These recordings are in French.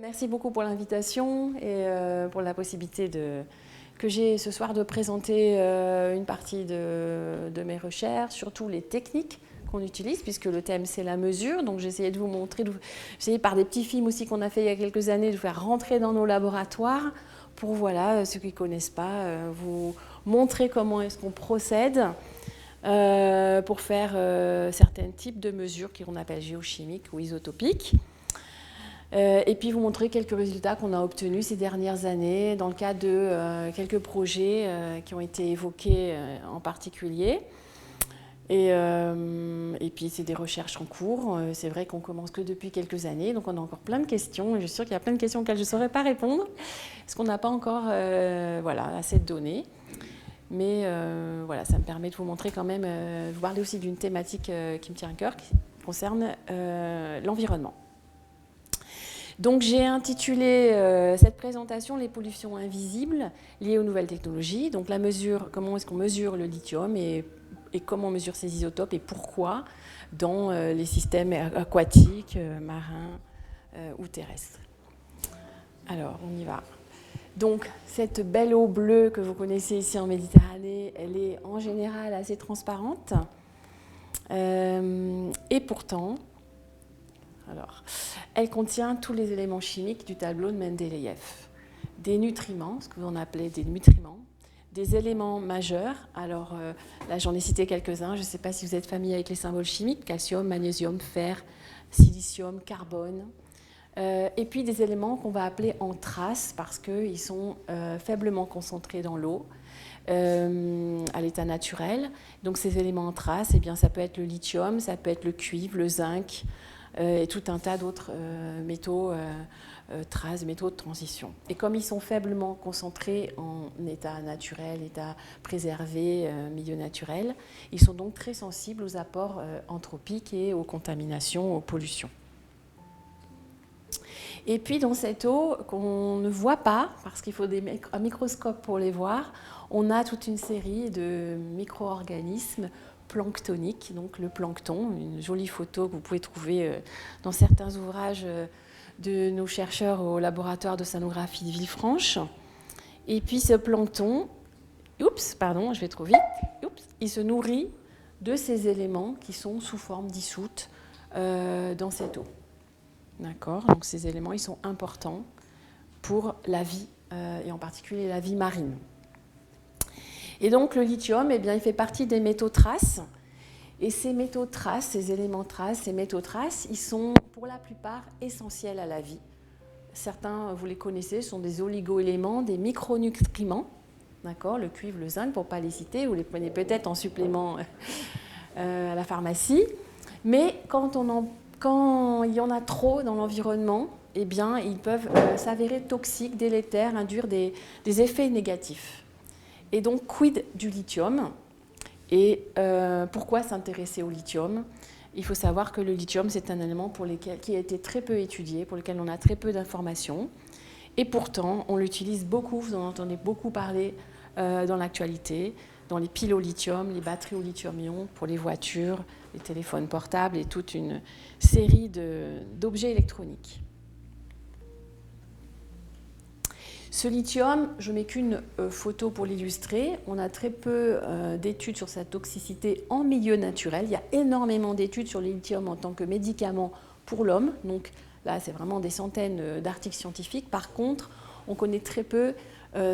Merci beaucoup pour l'invitation et pour la possibilité que j'ai ce soir de présenter une partie de mes recherches, surtout les techniques qu'on utilise, puisque le thème c'est la mesure. Donc j'ai essayé de vous montrer, j'ai essayé par des petits films aussi qu'on a fait il y a quelques années, de vous faire rentrer dans nos laboratoires pour, voilà, ceux qui ne connaissent pas, vous montrer comment est-ce qu'on procède pour faire certains types de mesures qu'on appelle géochimiques ou isotopiques. Et puis vous montrer quelques résultats qu'on a obtenus ces dernières années dans le cadre de quelques projets qui ont été évoqués en particulier. Et puis c'est des recherches en cours. C'est vrai qu'on commence que depuis quelques années, donc on a encore plein de questions. Et je suis sûre qu'il y a plein de questions auxquelles je ne saurais pas répondre, parce qu'on n'a pas encore voilà, assez de données. Mais voilà, ça me permet de vous montrer quand même, vous parler aussi d'une thématique qui me tient à cœur, qui concerne l'environnement. Donc j'ai intitulé cette présentation « Les pollutions invisibles liées aux nouvelles technologies ». Donc la mesure, comment est-ce qu'on mesure le lithium et comment on mesure ces isotopes et pourquoi dans les systèmes aquatiques, marins ou terrestres. Alors on y va. Donc cette belle eau bleue que vous connaissez ici en Méditerranée, elle est en général assez transparente. Et pourtant, alors, elle contient tous les éléments chimiques du tableau de Mendeleïev. Des nutriments, ce que l'on appelait des nutriments, des éléments majeurs. Alors là, j'en ai cité quelques-uns. Je ne sais pas si vous êtes familier avec les symboles chimiques, calcium, magnésium, fer, silicium, carbone. Et puis des éléments qu'on va appeler en traces parce qu'ils sont faiblement concentrés dans l'eau à l'état naturel. Donc ces éléments en traces, eh bien, ça peut être le lithium, ça peut être le cuivre, le zinc, et tout un tas d'autres métaux traces, métaux de transition. Et comme ils sont faiblement concentrés en état naturel, état préservé, milieu naturel, ils sont donc très sensibles aux apports anthropiques et aux contaminations, aux pollutions. Et puis dans cette eau qu'on ne voit pas, parce qu'il faut un microscope pour les voir, on a toute une série de micro-organismes planctoniques, donc le plancton, une jolie photo que vous pouvez trouver dans certains ouvrages de nos chercheurs au laboratoire d'océanographie de Villefranche. Et puis ce plancton, je vais trop vite, il se nourrit de ces éléments qui sont sous forme dissoute dans cette eau. D'accord ? Donc ces éléments, ils sont importants pour la vie, et en particulier la vie marine. Et donc le lithium, eh bien, il fait partie des métaux traces. Et ces métaux traces, ces éléments traces, ces métaux traces, ils sont pour la plupart essentiels à la vie. Certains, vous les connaissez, sont des oligo-éléments, des micronutriments. D'accord ? Le cuivre, le zinc, pour ne pas les citer, vous les prenez peut-être en supplément à la pharmacie. Mais quand il y en a trop dans l'environnement, eh bien, ils peuvent s'avérer toxiques, délétères, induire des effets négatifs. Et donc, quid du lithium ? Et pourquoi s'intéresser au lithium ? Il faut savoir que le lithium, c'est un élément qui a été très peu étudié, pour lequel on a très peu d'informations. Et pourtant, on l'utilise beaucoup, vous en entendez beaucoup parler dans l'actualité, dans les piles au lithium, les batteries au lithium-ion pour les voitures, les téléphones portables et toute une série d'objets électroniques. Ce lithium, je ne mets qu'une photo pour l'illustrer. On a très peu d'études sur sa toxicité en milieu naturel. Il y a énormément d'études sur le lithium en tant que médicament pour l'homme. Donc là, c'est vraiment des centaines d'articles scientifiques. Par contre, on connaît très peu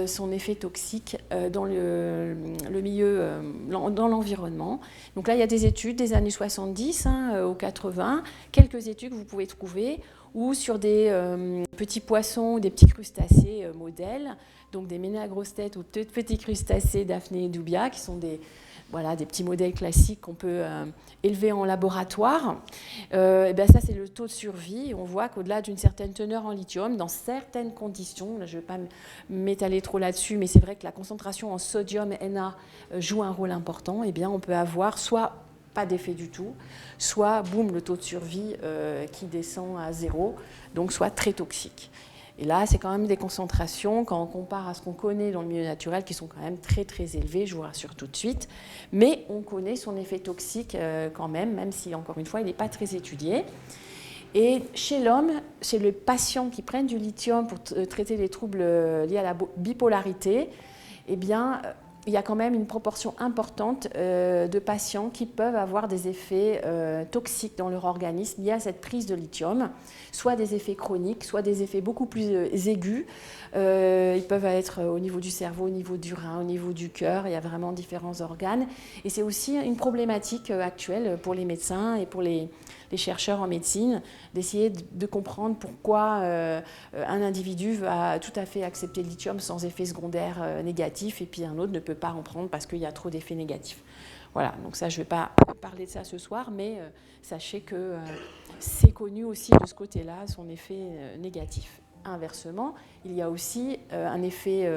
son effet toxique dans le milieu, dans l'environnement. Donc là, il y a des études des années 70 aux 80, quelques études que vous pouvez trouver, ou sur des petits poissons, des petits crustacés modèles, donc des ménés à grosse tête ou petits crustacés Daphné et Dubia, qui sont des petits modèles classiques qu'on peut élever en laboratoire. Et bien ça, c'est le taux de survie. On voit qu'au-delà d'une certaine teneur en lithium, dans certaines conditions, là, je ne vais pas m'étaler trop là-dessus, mais c'est vrai que la concentration en sodium Na joue un rôle important. Et bien, on peut avoir soit pas d'effet du tout, soit, boum, le taux de survie qui descend à 0, donc soit très toxique. Et là, c'est quand même des concentrations, quand on compare à ce qu'on connaît dans le milieu naturel, qui sont quand même très très élevées, je vous rassure tout de suite. Mais on connaît son effet toxique quand même si, encore une fois, il n'est pas très étudié. Et chez l'homme, chez les patients qui prennent du lithium pour traiter les troubles liés à la bipolarité, eh bien, il y a quand même une proportion importante de patients qui peuvent avoir des effets toxiques dans leur organisme liés à cette prise de lithium, soit des effets chroniques, soit des effets beaucoup plus aigus. Ils peuvent être au niveau du cerveau, au niveau du rein, au niveau du cœur, il y a vraiment différents organes. Et c'est aussi une problématique actuelle pour les médecins et pour les chercheurs en médecine, d'essayer de comprendre pourquoi un individu va tout à fait accepter le lithium sans effet secondaire négatif et puis un autre ne peut pas en prendre parce qu'il y a trop d'effets négatifs. Voilà, donc ça, je ne vais pas parler de ça ce soir, mais sachez que c'est connu aussi de ce côté-là, son effet négatif. Inversement, il y a aussi un effet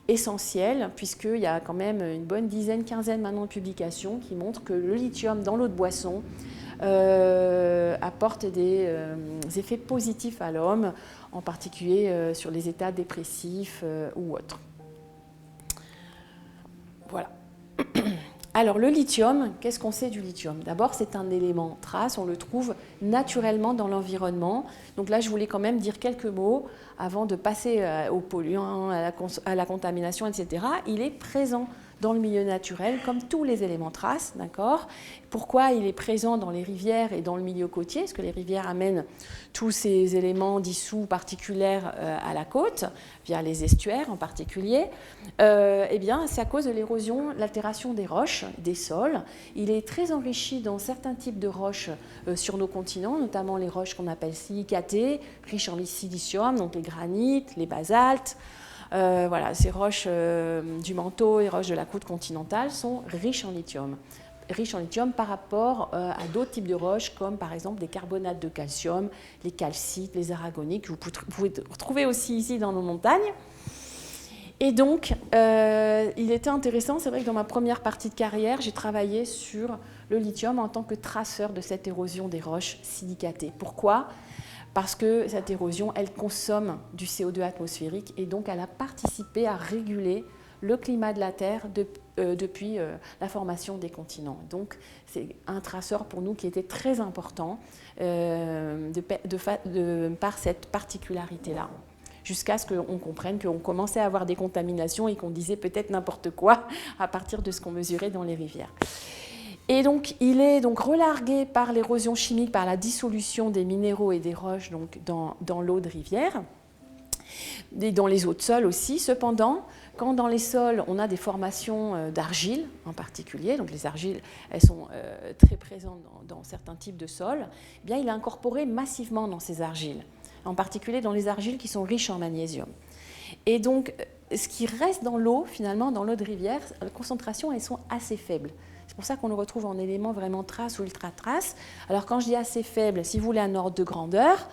essentiel, puisqu'il y a quand même une bonne dizaine, quinzaine maintenant de publications qui montrent que le lithium dans l'eau de boisson apporte des effets positifs à l'homme, en particulier sur les états dépressifs ou autres. Voilà. Alors le lithium, qu'est-ce qu'on sait du lithium? D'abord, c'est un élément trace, on le trouve naturellement dans l'environnement. Donc là, je voulais quand même dire quelques mots avant de passer aux polluants, à la contamination, etc. Il est présent dans le milieu naturel, comme tous les éléments traces, d'accord? Pourquoi il est présent dans les rivières et dans le milieu côtier? Parce que les rivières amènent tous ces éléments dissous particuliers à la côte, via les estuaires en particulier. Eh bien, c'est à cause de l'érosion, l'altération des roches, des sols. Il est très enrichi dans certains types de roches sur nos continents, notamment les roches qu'on appelle silicatées, riches en silicium, donc les granites, les basaltes. Voilà, ces roches du manteau et roches de la croûte continentale sont riches en lithium. Riches en lithium par rapport à d'autres types de roches, comme par exemple des carbonates de calcium, les calcites, les aragonites, que vous pouvez retrouver aussi ici dans nos montagnes. Et donc, il était intéressant, c'est vrai que dans ma première partie de carrière, j'ai travaillé sur le lithium en tant que traceur de cette érosion des roches silicatées. Pourquoi ? Parce que cette érosion, elle consomme du CO2 atmosphérique et donc elle a participé à réguler le climat de la Terre depuis la formation des continents. Donc c'est un traceur pour nous qui était très important par cette particularité-là. Jusqu'à ce qu'on comprenne qu'on commençait à avoir des contaminations et qu'on disait peut-être n'importe quoi à partir de ce qu'on mesurait dans les rivières. Et donc, il est donc relargué par l'érosion chimique, par la dissolution des minéraux et des roches donc dans l'eau de rivière, et dans les eaux de sol aussi. Cependant, quand dans les sols, on a des formations d'argile en particulier, donc les argiles, elles sont très présentes dans certains types de sols, eh bien, il est incorporé massivement dans ces argiles, en particulier dans les argiles qui sont riches en magnésium. Et donc, ce qui reste dans l'eau, finalement, dans l'eau de rivière, les concentrations, elles sont assez faibles. C'est pour ça qu'on le retrouve en éléments vraiment traces ou ultra-traces. Alors quand je dis assez faible, si vous voulez un ordre de grandeur,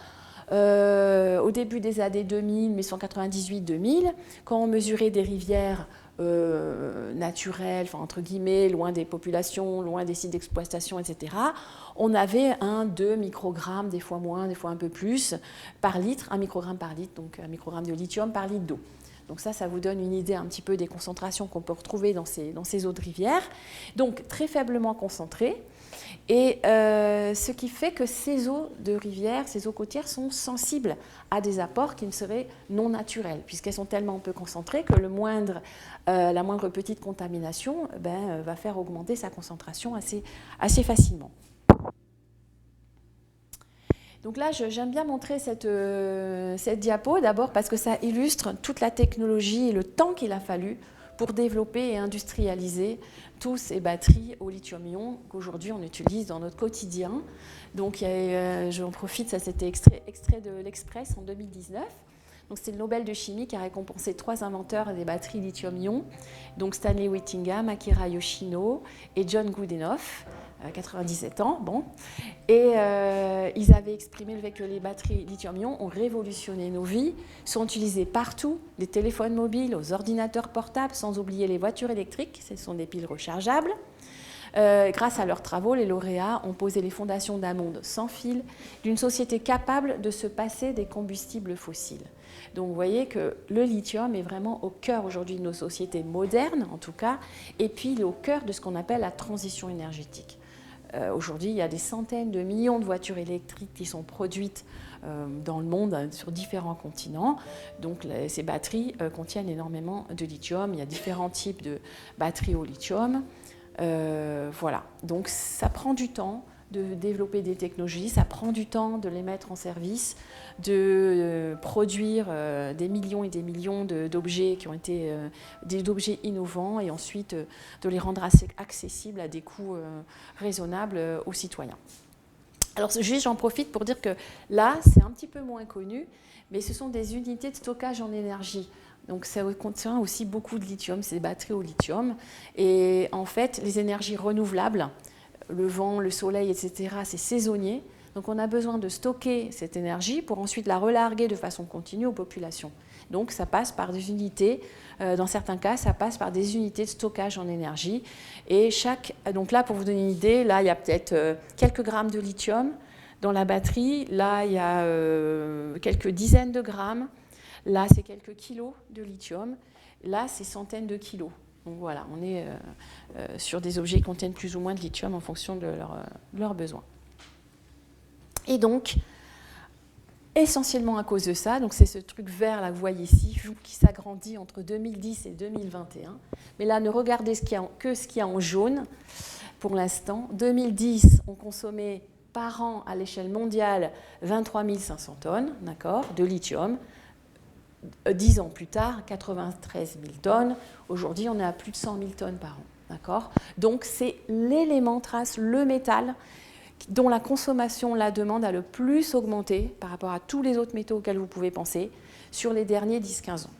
au début des années 2000, 1998-2000, quand on mesurait des rivières naturelles, enfin, entre guillemets, loin des populations, loin des sites d'exploitation, etc., on avait 1-2 microgrammes, des fois moins, des fois un peu plus, par litre, 1 microgramme par litre, donc 1 microgramme de lithium par litre d'eau. Donc ça vous donne une idée un petit peu des concentrations qu'on peut retrouver dans ces eaux de rivière. Donc très faiblement concentrées. Et ce qui fait que ces eaux de rivière, ces eaux côtières sont sensibles à des apports qui ne seraient non naturels, puisqu'elles sont tellement peu concentrées que la moindre petite contamination va faire augmenter sa concentration assez facilement. Donc là, j'aime bien montrer cette diapo, d'abord parce que ça illustre toute la technologie et le temps qu'il a fallu pour développer et industrialiser tous ces batteries au lithium-ion qu'aujourd'hui on utilise dans notre quotidien. Donc j'en profite, ça c'était extrait de l'Express en 2019. Donc c'est le Nobel de chimie qui a récompensé 3 inventeurs des batteries lithium-ion, donc Stanley Whittingham, Akira Yoshino et John Goodenough. 97 ans, bon. Et ils avaient exprimé le fait que les batteries lithium-ion ont révolutionné nos vies, sont utilisées partout, des téléphones mobiles aux ordinateurs portables, sans oublier les voitures électriques, ce sont des piles rechargeables. Grâce à leurs travaux, les lauréats ont posé les fondations d'un monde sans fil, d'une société capable de se passer des combustibles fossiles. Donc vous voyez que le lithium est vraiment au cœur aujourd'hui de nos sociétés modernes, en tout cas, et puis il est au cœur de ce qu'on appelle la transition énergétique. Aujourd'hui, il y a des centaines de millions de voitures électriques qui sont produites dans le monde, sur différents continents. Donc ces batteries contiennent énormément de lithium. Il y a différents types de batteries au lithium. Voilà, donc ça prend du temps de développer des technologies, ça prend du temps de les mettre en service, de produire des millions et des millions d'objets qui ont été des objets innovants et ensuite de les rendre assez accessibles à des coûts raisonnables aux citoyens. Alors juste j'en profite pour dire que là c'est un petit peu moins connu, mais ce sont des unités de stockage en énergie. Donc ça contient aussi beaucoup de lithium, c'est des batteries au lithium. Et en fait, les énergies renouvelables, le vent, le soleil, etc., c'est saisonnier. Donc on a besoin de stocker cette énergie pour ensuite la relarguer de façon continue aux populations. Donc ça passe par des unités, dans certains cas, ça passe par des unités de stockage en énergie. Et donc là, pour vous donner une idée, là il y a peut-être quelques grammes de lithium dans la batterie. Là, il y a quelques dizaines de grammes. Là, c'est quelques kilos de lithium. Là, c'est centaines de kilos. Donc voilà, on est sur des objets qui contiennent plus ou moins de lithium en fonction de leurs besoins. Et donc, essentiellement à cause de ça, donc c'est ce truc vert là, que vous voyez ici, qui s'agrandit entre 2010 et 2021. Mais là, ne regardez que ce qu'il y a en jaune pour l'instant. 2010, on consommait par an à l'échelle mondiale 23 500 tonnes, d'accord, de lithium. 10 ans plus tard, 93 000 tonnes. Aujourd'hui, on est à plus de 100 000 tonnes par an. D'accord ? Donc, c'est l'élément trace, le métal, dont la consommation, la demande a le plus augmenté par rapport à tous les autres métaux auxquels vous pouvez penser sur les derniers 10-15 ans.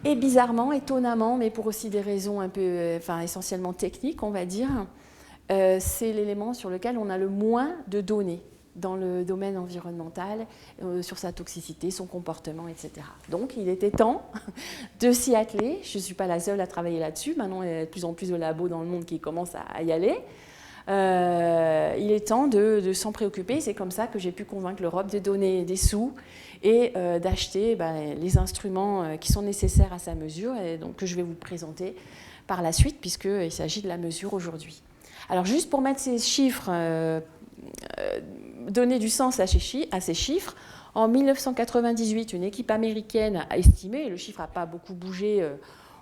Et bizarrement, étonnamment, mais pour aussi des raisons un peu, essentiellement techniques, on va dire, c'est l'élément sur lequel on a le moins de données dans le domaine environnemental, sur sa toxicité, son comportement, etc. Donc, il était temps de s'y atteler. Je ne suis pas la seule à travailler là-dessus. Maintenant, il y a de plus en plus de labos dans le monde qui commencent à y aller. Il est temps de s'en préoccuper. C'est comme ça que j'ai pu convaincre l'Europe de donner des sous et d'acheter les instruments qui sont nécessaires à sa mesure, et donc que je vais vous présenter par la suite, puisqu'il s'agit de la mesure aujourd'hui. Alors, juste pour mettre ces chiffres... donner du sens à ces chiffres. En 1998, une équipe américaine a estimé, et le chiffre n'a pas beaucoup bougé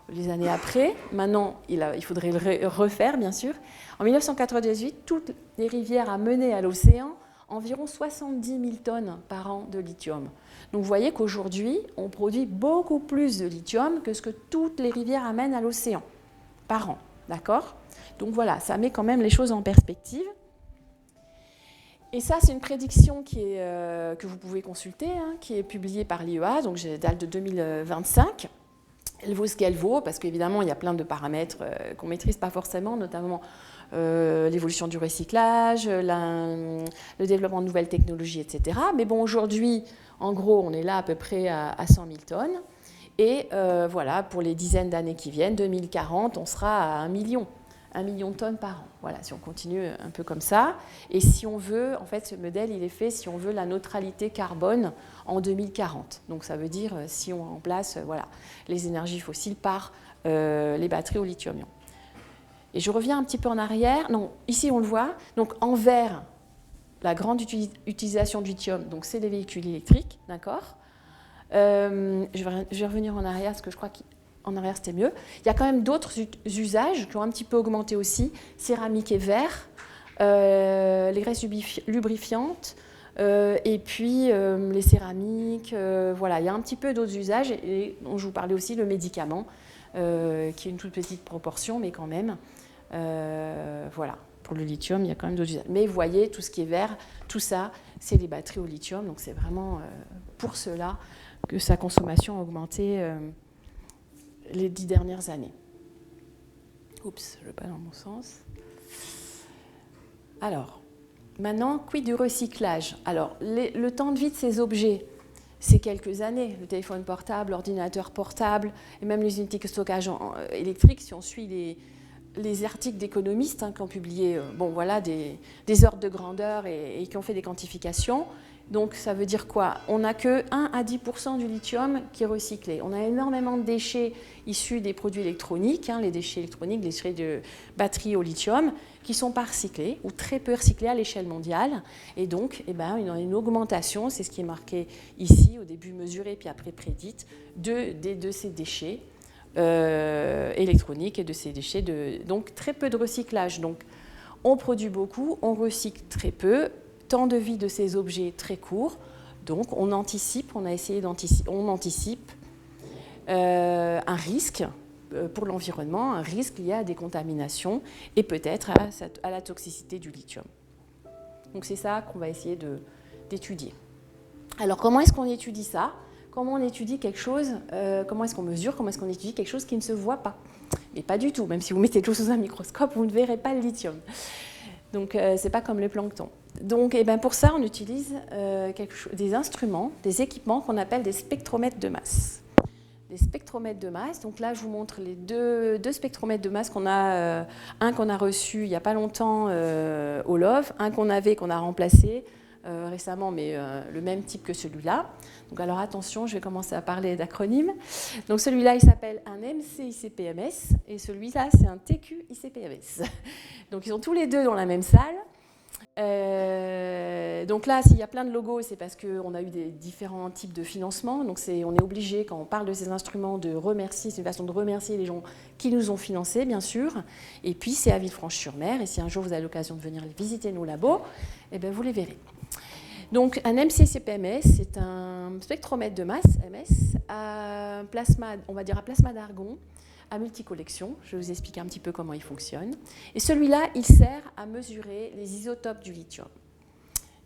les années après, maintenant il faudrait le refaire bien sûr, en 1998, toutes les rivières amenaient à l'océan environ 70 000 tonnes par an de lithium. Donc vous voyez qu'aujourd'hui, on produit beaucoup plus de lithium que ce que toutes les rivières amènent à l'océan par an. D'accord ? Donc voilà, ça met quand même les choses en perspective. Et ça, c'est une prédiction que vous pouvez consulter, qui est publiée par l'IEA, donc j'ai date de 2025. Elle vaut ce qu'elle vaut, parce qu'évidemment, il y a plein de paramètres qu'on ne maîtrise pas forcément, notamment l'évolution du recyclage, le développement de nouvelles technologies, etc. Mais bon, aujourd'hui, en gros, on est là à peu près à 100 000 tonnes. Et voilà, pour les dizaines d'années qui viennent, 2040, on sera à 1 million de tonnes par an. Voilà, si on continue un peu comme ça. Et si on veut, en fait, ce modèle, il est fait si on veut la neutralité carbone en 2040. Donc ça veut dire si on remplace les énergies fossiles par les batteries au lithium-ion. Et je reviens un petit peu en arrière. Non, ici on le voit. Donc en vert, la grande utilisation du lithium, donc c'est les véhicules électriques, d'accord. Je vais revenir en arrière parce que je crois qu'en arrière c'était mieux. Il y a quand même d'autres usages qui ont un petit peu augmenté aussi. Céramique et verre, les graisses lubrifiantes, et puis les céramiques. Voilà, il y a un petit peu d'autres usages et dont je vous parlais aussi, le médicament, qui est une toute petite proportion, mais quand même. Voilà. Pour le lithium, il y a quand même d'autres usages. Mais vous voyez, tout ce qui est vert, tout ça, c'est les batteries au lithium. Donc c'est vraiment pour cela que sa consommation a augmenté les 10 dernières années. Oups, je ne vais pas dans mon sens. Alors, maintenant, quid du recyclage ? Alors, le temps de vie de ces objets, c'est quelques années. Le téléphone portable, l'ordinateur portable, et même les unités de stockage électriques, si on suit les articles d'économistes qui ont publié des ordres de grandeur et qui ont fait des quantifications, Donc ça veut dire quoi? On n'a que 1 à 10% du lithium qui est recyclé. On a énormément de déchets issus des produits électroniques, les déchets électroniques, les déchets de batteries au lithium, qui ne sont pas recyclés ou très peu recyclés à l'échelle mondiale. Et donc, il y a une augmentation, c'est ce qui est marqué ici, au début mesuré puis après prédite, de ces déchets électroniques et de ces déchets. Donc très peu de recyclage. Donc on produit beaucoup, on recycle très peu. Temps de vie de ces objets très court, donc on anticipe un risque pour l'environnement, un risque lié à des contaminations et peut-être à la toxicité du lithium. Donc c'est ça qu'on va essayer d'étudier. Alors comment est-ce qu'on étudie ça? Comment on étudie quelque chose? Comment est-ce qu'on mesure? Comment est-ce qu'on étudie quelque chose qui ne se voit pas? Mais pas du tout, même si vous mettez tout sous un microscope, vous ne verrez pas le lithium. Donc c'est pas comme le plancton. Donc pour ça, on utilise des instruments, des équipements qu'on appelle des spectromètres de masse. Des spectromètres de masse, donc là je vous montre les deux spectromètres de masse qu'on a, un qu'on a reçu il n'y a pas longtemps au LOVE, un qu'on a remplacé récemment, mais le même type que celui-là. Donc alors attention, je vais commencer à parler d'acronymes. Donc celui-là, il s'appelle un MC-ICP-MS et celui-là, c'est un TQ-ICP-MS. Donc ils sont tous les deux dans la même salle. Donc là, s'il y a plein de logos, c'est parce qu'on a eu des différents types de financement. Donc on est obligé, quand on parle de ces instruments, de remercier. C'est une façon de remercier les gens qui nous ont financés, bien sûr. Et puis, c'est à Villefranche-sur-Mer. Et si un jour vous avez l'occasion de venir visiter nos labos, vous les verrez. Donc, un MC-ICP-MS, c'est un spectromètre de masse, MS, à plasma, on va dire à plasma d'argon, à multicollection. Je vais vous expliquer un petit peu comment il fonctionne. Et celui-là, il sert à mesurer les isotopes du lithium.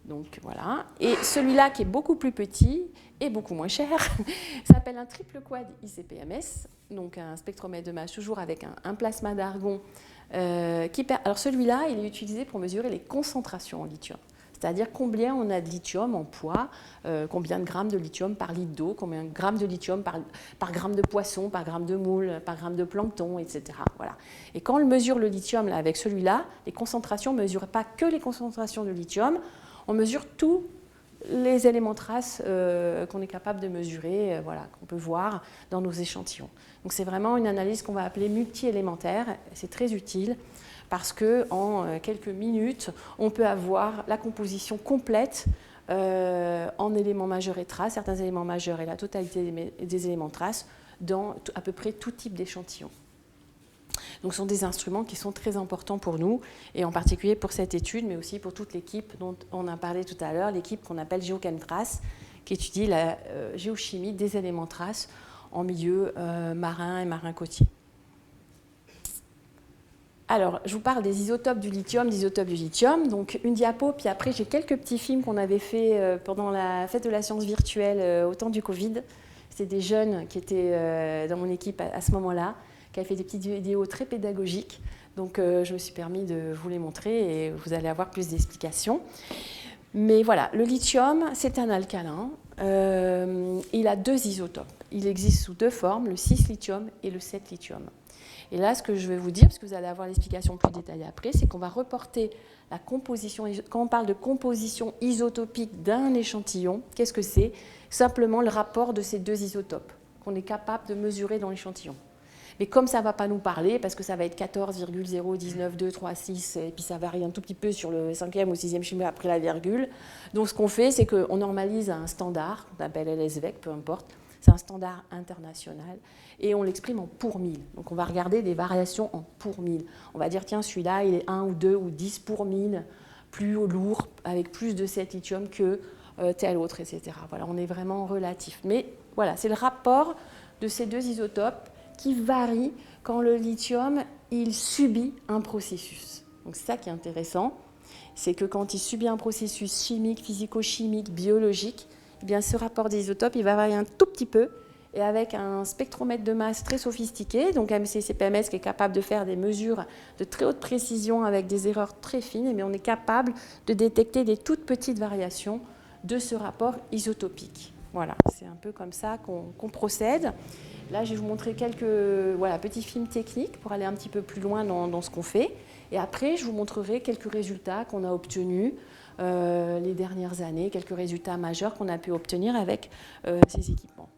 Donc voilà. Et celui-là, qui est beaucoup plus petit et beaucoup moins cher, s'appelle un triple quad ICP-MS, donc un spectromètre de masse toujours avec un plasma d'argon. Alors celui-là, il est utilisé pour mesurer les concentrations en lithium. C'est-à-dire combien on a de lithium en poids, combien de grammes de lithium par litre d'eau, combien de grammes de lithium par gramme de poisson, par gramme de moule, par gramme de plancton, etc. Voilà. Et quand on mesure le lithium là, avec celui-là, les concentrations ne mesurent pas que les concentrations de lithium, on mesure tous les éléments traces qu'on est capable de mesurer, qu'on peut voir dans nos échantillons. Donc c'est vraiment une analyse qu'on va appeler multi-élémentaire, c'est très utile. Parce qu'en quelques minutes, on peut avoir la composition complète en éléments majeurs et traces, certains éléments majeurs et la totalité des éléments traces dans à peu près tout type d'échantillon. Donc ce sont des instruments qui sont très importants pour nous, et en particulier pour cette étude, mais aussi pour toute l'équipe dont on a parlé tout à l'heure, l'équipe qu'on appelle GeoChemTrace, qui étudie la géochimie des éléments traces en milieu marin et marin côtier. Alors, je vous parle des isotopes du lithium, Donc, une diapo, puis après, j'ai quelques petits films qu'on avait fait pendant la fête de la science virtuelle au temps du Covid. C'était des jeunes qui étaient dans mon équipe à ce moment-là, qui avaient fait des petites vidéos très pédagogiques. Donc, je me suis permis de vous les montrer et vous allez avoir plus d'explications. Mais voilà, le lithium, c'est un alcalin. Il a deux isotopes. Il existe sous deux formes, le 6-lithium et le 7-lithium. Et là, ce que je vais vous dire, parce que vous allez avoir l'explication plus détaillée après, c'est qu'on va reporter la composition. Quand on parle de composition isotopique d'un échantillon, qu'est-ce que c'est? Simplement le rapport de ces deux isotopes qu'on est capable de mesurer dans l'échantillon. Mais comme ça ne va pas nous parler, parce que ça va être 14,019236, et puis ça varie un tout petit peu sur le 5e ou 6e chiffre après la virgule. Donc ce qu'on fait, c'est qu'on normalise un standard, qu'on appelle LSVEC, peu importe. C'est un standard international et on l'exprime en pour 1000. Donc on va regarder des variations en pour 1000. On va dire, tiens, celui-là, il est 1 ou 2 ou 10 pour 1000, plus lourd, avec plus de 7 lithium que tel autre, etc. Voilà, on est vraiment relatif. Mais voilà, c'est le rapport de ces deux isotopes qui varie quand le lithium, il subit un processus. Donc c'est ça qui est intéressant, c'est que quand il subit un processus chimique, physico-chimique, biologique, eh bien, ce rapport des isotopes, il va varier un tout petit peu, et avec un spectromètre de masse très sophistiqué, donc MC-ICP-MS qui est capable de faire des mesures de très haute précision avec des erreurs très fines, mais on est capable de détecter des toutes petites variations de ce rapport isotopique. Voilà, c'est un peu comme ça qu'on procède. Là, je vais vous montrer quelques petits films techniques pour aller un petit peu plus loin dans ce qu'on fait. Et après, je vous montrerai quelques résultats qu'on a obtenus les dernières années, quelques résultats majeurs qu'on a pu obtenir avec ces équipements.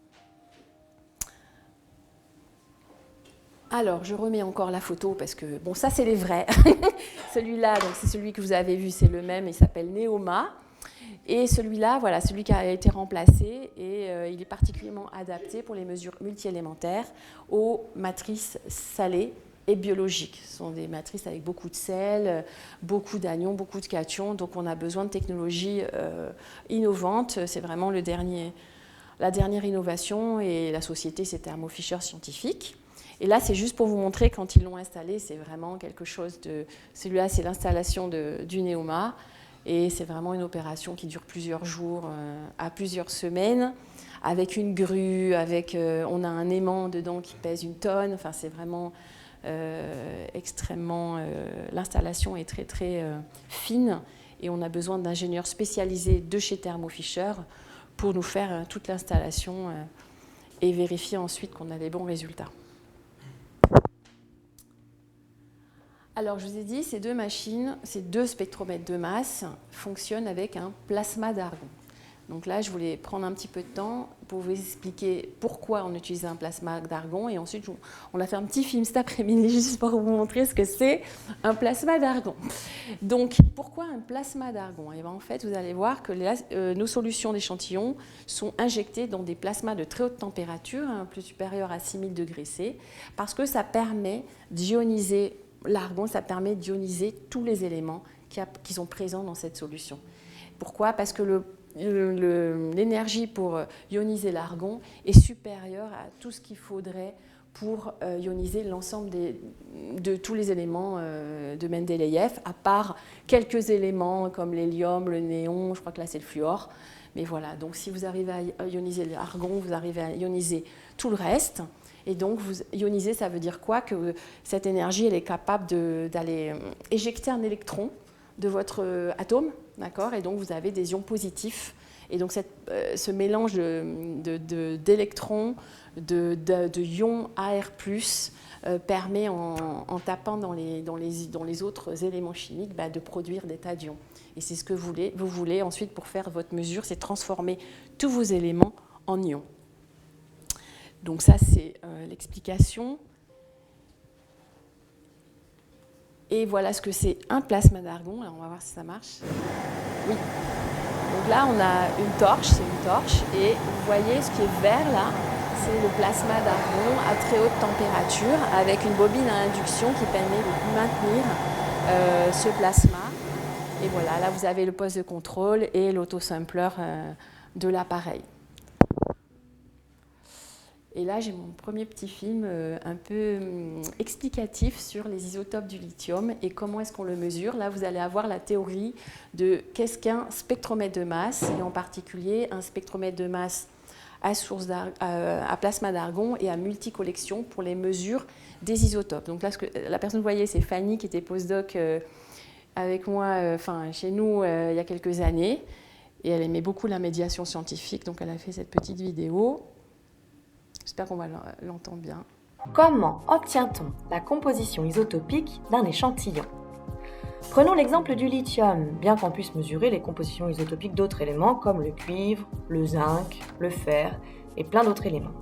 Alors, je remets encore la photo parce que, bon, ça, c'est les vrais. Celui-là, donc c'est celui que vous avez vu, c'est le même, il s'appelle Neoma. Et celui-là, voilà, celui qui a été remplacé, et il est particulièrement adapté pour les mesures multi-élémentaires aux matrices salées et biologiques. Ce sont des matrices avec beaucoup de sel, beaucoup d'anions, beaucoup de cations, donc on a besoin de technologies innovantes. C'est vraiment la dernière innovation, et la société, c'est Thermo Fisher Scientific. Et là, c'est juste pour vous montrer, quand ils l'ont installé, c'est vraiment quelque chose de... Celui-là, c'est l'installation du Neoma. Et c'est vraiment une opération qui dure plusieurs jours à plusieurs semaines, avec une grue, on a un aimant dedans qui pèse 1 tonne. Enfin, c'est vraiment extrêmement... l'installation est très, très fine, et on a besoin d'ingénieurs spécialisés de chez Thermo Fisher pour nous faire toute l'installation et vérifier ensuite qu'on a les bons résultats. Alors, je vous ai dit, ces deux machines, ces deux spectromètres de masse fonctionnent avec un plasma d'argon. Donc là, je voulais prendre un petit peu de temps pour vous expliquer pourquoi on utilise un plasma d'argon. Et ensuite, on a fait un petit film cet après-midi juste pour vous montrer ce que c'est un plasma d'argon. Donc, pourquoi un plasma d'argon? Et bien, en fait, vous allez voir que nos solutions d'échantillons sont injectées dans des plasmas de très haute température, plus supérieure à 6000 degrés C, parce que ça permet d'ioniser l'argon, ça permet d'ioniser tous les éléments qui sont présents dans cette solution. Pourquoi? Parce que l'énergie pour ioniser l'argon est supérieure à tout ce qu'il faudrait pour ioniser l'ensemble de tous les éléments de Mendeleïev, à part quelques éléments comme l'hélium, le néon, je crois que là c'est le fluor. Mais voilà, donc si vous arrivez à ioniser l'argon, vous arrivez à ioniser tout le reste. Et donc, vous ionisez, ça veut dire quoi? Que cette énergie, elle est capable d'aller éjecter un électron de votre atome, d'accord? Et donc, vous avez des ions positifs. Et donc, ce mélange d'électrons, de ions AR+, permet, en tapant dans les autres éléments chimiques, de produire des tas d'ions. Et c'est ce que vous voulez ensuite pour faire votre mesure, c'est transformer tous vos éléments en ions. Donc ça, c'est l'explication. Et voilà ce que c'est un plasma d'argon. Alors, on va voir si ça marche. Oui. Donc là, on a une torche, c'est une torche. Et vous voyez, ce qui est vert là, c'est le plasma d'argon à très haute température, avec une bobine à induction qui permet de maintenir ce plasma. Et voilà, là, vous avez le poste de contrôle et l'autosampler de l'appareil. Et là, j'ai mon premier petit film un peu explicatif sur les isotopes du lithium et comment est-ce qu'on le mesure. Là, vous allez avoir la théorie de qu'est-ce qu'un spectromètre de masse, et en particulier un spectromètre de masse à plasma d'argon et à multicollection pour les mesures des isotopes. Donc là, la personne que vous voyez, c'est Fanny qui était postdoc avec moi, chez nous, il y a quelques années. Et elle aimait beaucoup la médiation scientifique, donc elle a fait cette petite vidéo. J'espère qu'on va l'entendre bien. Comment obtient-on la composition isotopique d'un échantillon? Prenons l'exemple du lithium, bien qu'on puisse mesurer les compositions isotopiques d'autres éléments comme le cuivre, le zinc, le fer et plein d'autres éléments.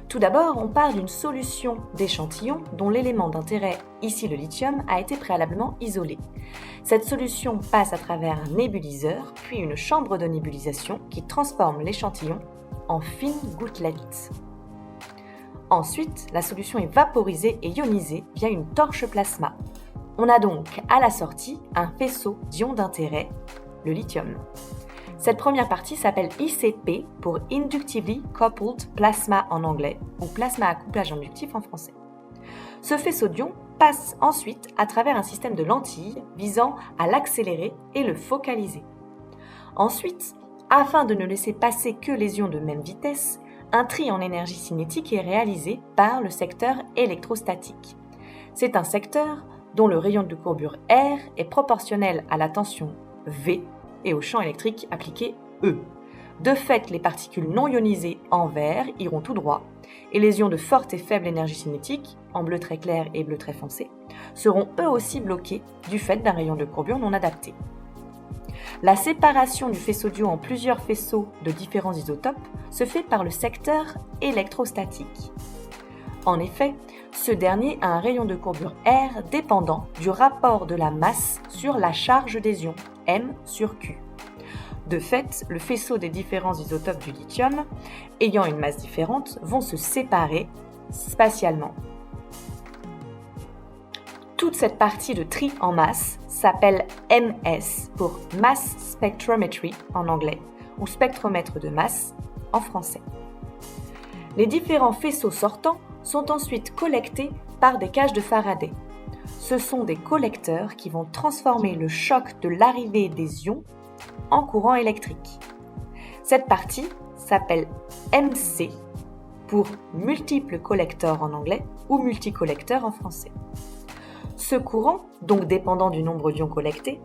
Tout d'abord, on part d'une solution d'échantillon dont l'élément d'intérêt, ici le lithium, a été préalablement isolé. Cette solution passe à travers un nébuliseur, puis une chambre de nébulisation qui transforme l'échantillon en fines gouttelettes. Ensuite, la solution est vaporisée et ionisée via une torche plasma. On a donc à la sortie un faisceau d'ions d'intérêt, le lithium. Cette première partie s'appelle ICP pour Inductively Coupled Plasma en anglais ou plasma à couplage inductif en français. Ce faisceau d'ions passe ensuite à travers un système de lentilles visant à l'accélérer et le focaliser. Ensuite, afin de ne laisser passer que les ions de même vitesse, un tri en énergie cinétique est réalisé par le secteur électrostatique. C'est un secteur dont le rayon de courbure R est proportionnel à la tension V et au champ électrique appliqué E. De fait, les particules non ionisées en vert iront tout droit et les ions de forte et faible énergie cinétique, en bleu très clair et bleu très foncé, seront eux aussi bloqués du fait d'un rayon de courbure non adapté. La séparation du faisceau d'ions en plusieurs faisceaux de différents isotopes se fait par le secteur électrostatique. En effet, ce dernier a un rayon de courbure R dépendant du rapport de la masse sur la charge des ions, M sur Q. De fait, le faisceau des différents isotopes du lithium, ayant une masse différente, vont se séparer spatialement. Toute cette partie de tri en masse s'appelle MS pour Mass Spectrometry en anglais ou spectromètre de masse en français. Les différents faisceaux sortants sont ensuite collectés par des cages de Faraday. Ce sont des collecteurs qui vont transformer le choc de l'arrivée des ions en courant électrique. Cette partie s'appelle MC pour multiple collecteur en anglais ou multicollecteur en français. Ce courant, donc dépendant du nombre d'ions collectés,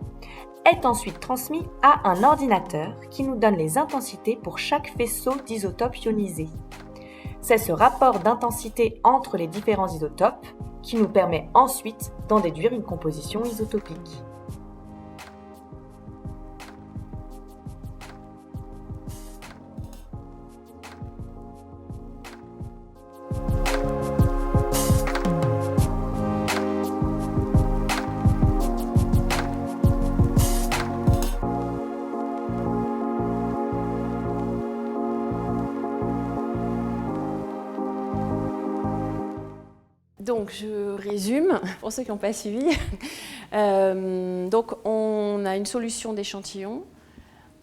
est ensuite transmis à un ordinateur qui nous donne les intensités pour chaque faisceau d'isotopes ionisés. C'est ce rapport d'intensité entre les différents isotopes qui nous permet ensuite d'en déduire une composition isotopique. Donc, je résume, pour ceux qui n'ont pas suivi. Donc, on a une solution d'échantillon.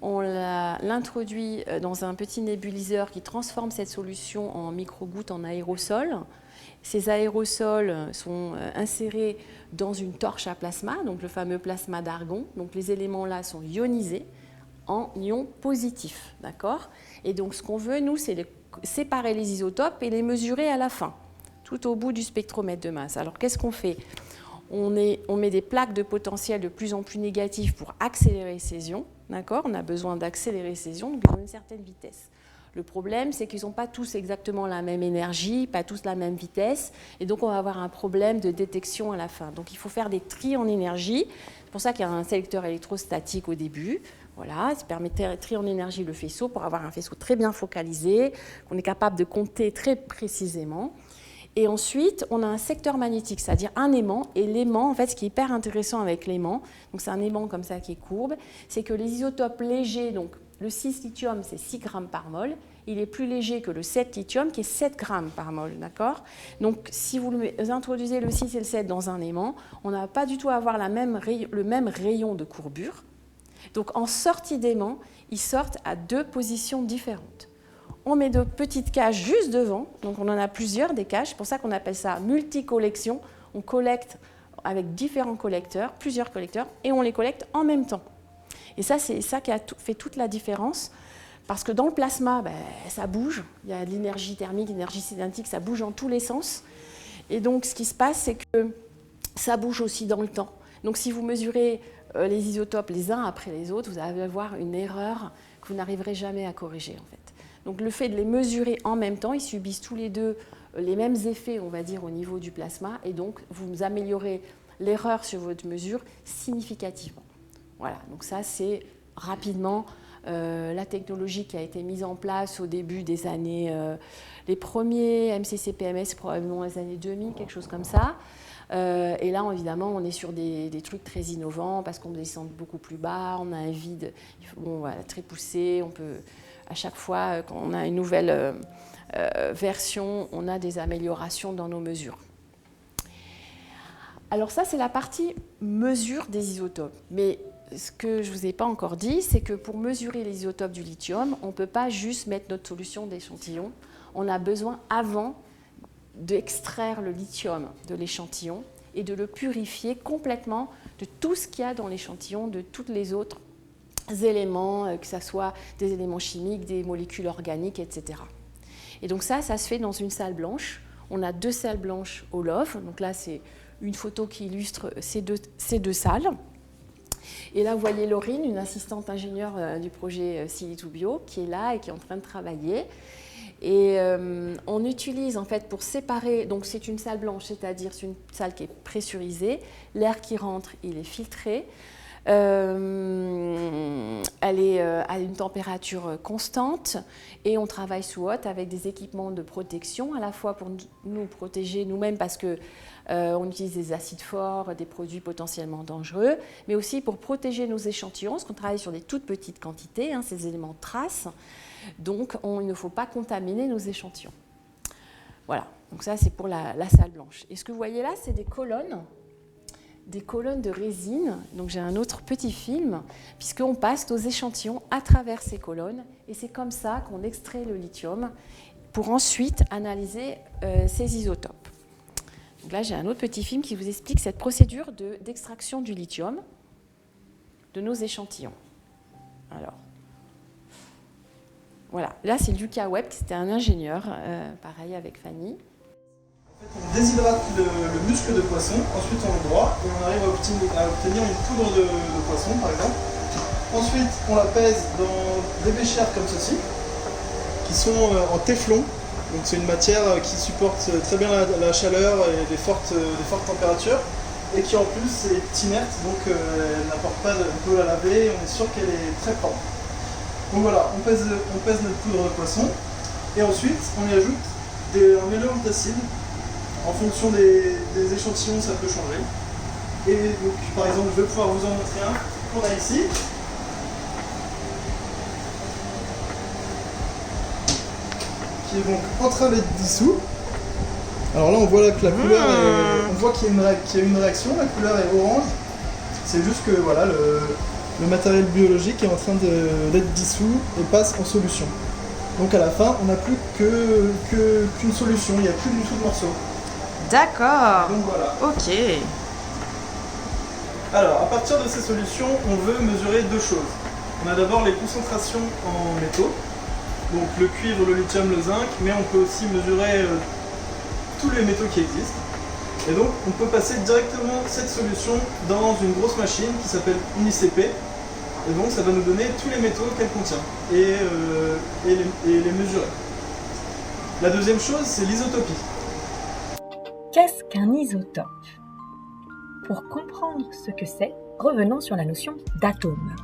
On l'introduit dans un petit nébuliseur qui transforme cette solution en micro-gouttes, en aérosols. Ces aérosols sont insérés dans une torche à plasma, donc le fameux plasma d'argon. Donc, les éléments-là sont ionisés en ions positifs, d'accord ? Et donc, ce qu'on veut, nous, c'est séparer les isotopes et les mesurer à la fin, tout au bout du spectromètre de masse. Alors, qu'est-ce qu'on fait ? On met des plaques de potentiel de plus en plus négatives pour accélérer ces ions. D'accord ? On a besoin d'accélérer ces ions, donc ils ont une certaine vitesse. Le problème, c'est qu'ils n'ont pas tous exactement la même énergie, pas tous la même vitesse, et donc on va avoir un problème de détection à la fin. Donc il faut faire des tris en énergie. C'est pour ça qu'il y a un sélecteur électrostatique au début. Voilà, ça permet de trier en énergie le faisceau pour avoir un faisceau très bien focalisé, qu'on est capable de compter très précisément. Et ensuite, on a un secteur magnétique, c'est-à-dire un aimant. Et l'aimant, en fait, ce qui est hyper intéressant avec l'aimant, donc c'est un aimant comme ça qui est courbe, c'est que les isotopes légers, donc le 6 lithium, c'est 6 grammes par mol, il est plus léger que le 7 lithium, qui est 7 grammes par mol, d'accord ? Donc, si vous introduisez le 6 et le 7 dans un aimant, on n'a pas du tout à avoir le même rayon de courbure. Donc, en sortie d'aimant, ils sortent à deux positions différentes. On met de petites cages juste devant, donc on en a plusieurs des cages, c'est pour ça qu'on appelle ça multicollection. On collecte avec différents collecteurs, plusieurs collecteurs, et on les collecte en même temps. Et ça, c'est ça qui a fait toute la différence, parce que dans le plasma, ça bouge, il y a de l'énergie thermique, l'énergie cinétique, ça bouge dans tous les sens. Et donc ce qui se passe, c'est que ça bouge aussi dans le temps. Donc si vous mesurez les isotopes les uns après les autres, vous allez avoir une erreur que vous n'arriverez jamais à corriger en fait. Donc le fait de les mesurer en même temps, ils subissent tous les deux les mêmes effets, on va dire, au niveau du plasma, et donc vous améliorez l'erreur sur votre mesure significativement. Voilà, donc ça c'est rapidement la technologie qui a été mise en place au début des années, les premiers MCC-PMS probablement les années 2000, quelque chose comme ça. Et là, évidemment, on est sur des trucs très innovants parce qu'on descend beaucoup plus bas, on a un vide voilà, très poussé, on peut... À chaque fois qu'on a une nouvelle version, on a des améliorations dans nos mesures. Alors ça, c'est la partie mesure des isotopes. Mais ce que je ne vous ai pas encore dit, c'est que pour mesurer les isotopes du lithium, on ne peut pas juste mettre notre solution d'échantillon. On a besoin, avant, d'extraire le lithium de l'échantillon et de le purifier complètement de tout ce qu'il y a dans l'échantillon, de toutes les autres éléments, que ce soit des éléments chimiques, des molécules organiques, etc. Et donc ça se fait dans une salle blanche. On a 2 salles blanches au LOF. Donc là, c'est une photo qui illustre ces deux salles. Et là, vous voyez Laurine, une assistante ingénieure du projet Silly2Bio, qui est là et qui est en train de travailler. Et on utilise en fait pour séparer, donc c'est une salle blanche, c'est-à-dire c'est une salle qui est pressurisée, l'air qui rentre, il est filtré. Elle est à une température constante et on travaille sous haute avec des équipements de protection, à la fois pour nous protéger nous-mêmes parce que on utilise des acides forts, des produits potentiellement dangereux, mais aussi pour protéger nos échantillons, parce qu'on travaille sur des toutes petites quantités, ces éléments traces, donc il ne faut pas contaminer nos échantillons. Voilà, donc ça c'est pour la salle blanche. Et ce que vous voyez là, c'est des colonnes de résine. Donc j'ai un autre petit film, puisqu'on passe nos échantillons à travers ces colonnes, et c'est comme ça qu'on extrait le lithium pour ensuite analyser ces isotopes. Donc là j'ai un autre petit film qui vous explique cette procédure d'extraction du lithium de nos échantillons. Alors, voilà, là c'est Lucas Webb, c'était un ingénieur, pareil avec Fanny. On déshydrate le muscle de poisson, ensuite on le broie et on arrive à obtenir une poudre de poisson par exemple. Ensuite on la pèse dans des béchères comme ceci, qui sont en téflon. Donc c'est une matière qui supporte très bien la chaleur et des fortes températures et qui en plus est inerte, donc elle n'apporte pas on peut la laver et on est sûr qu'elle est très propre. Donc voilà, on pèse notre poudre de poisson et ensuite on y ajoute un mélange d'acides. En fonction des échantillons, ça peut changer. Et donc, par exemple, je vais pouvoir vous en montrer un qu'on a ici. Qui est donc en train d'être dissous. Alors là, on voit que la couleur on voit qu'il y a une réaction, la couleur est orange. C'est juste que voilà, le matériel biologique est en train d'être dissous et passe en solution. Donc à la fin, on n'a plus qu'une solution, il n'y a plus du tout de morceaux. D'accord. Donc voilà. Ok. Alors, à partir de ces solutions, on veut mesurer deux choses. On a d'abord les concentrations en métaux, donc le cuivre, le lithium, le zinc, mais on peut aussi mesurer tous les métaux qui existent. Et donc, on peut passer directement cette solution dans une grosse machine qui s'appelle une ICP. Et donc, ça va nous donner tous les métaux qu'elle contient et les mesurer. La deuxième chose, c'est l'isotopie. Qu'est-ce qu'un isotope ? Pour comprendre ce que c'est, revenons sur la notion d'atome.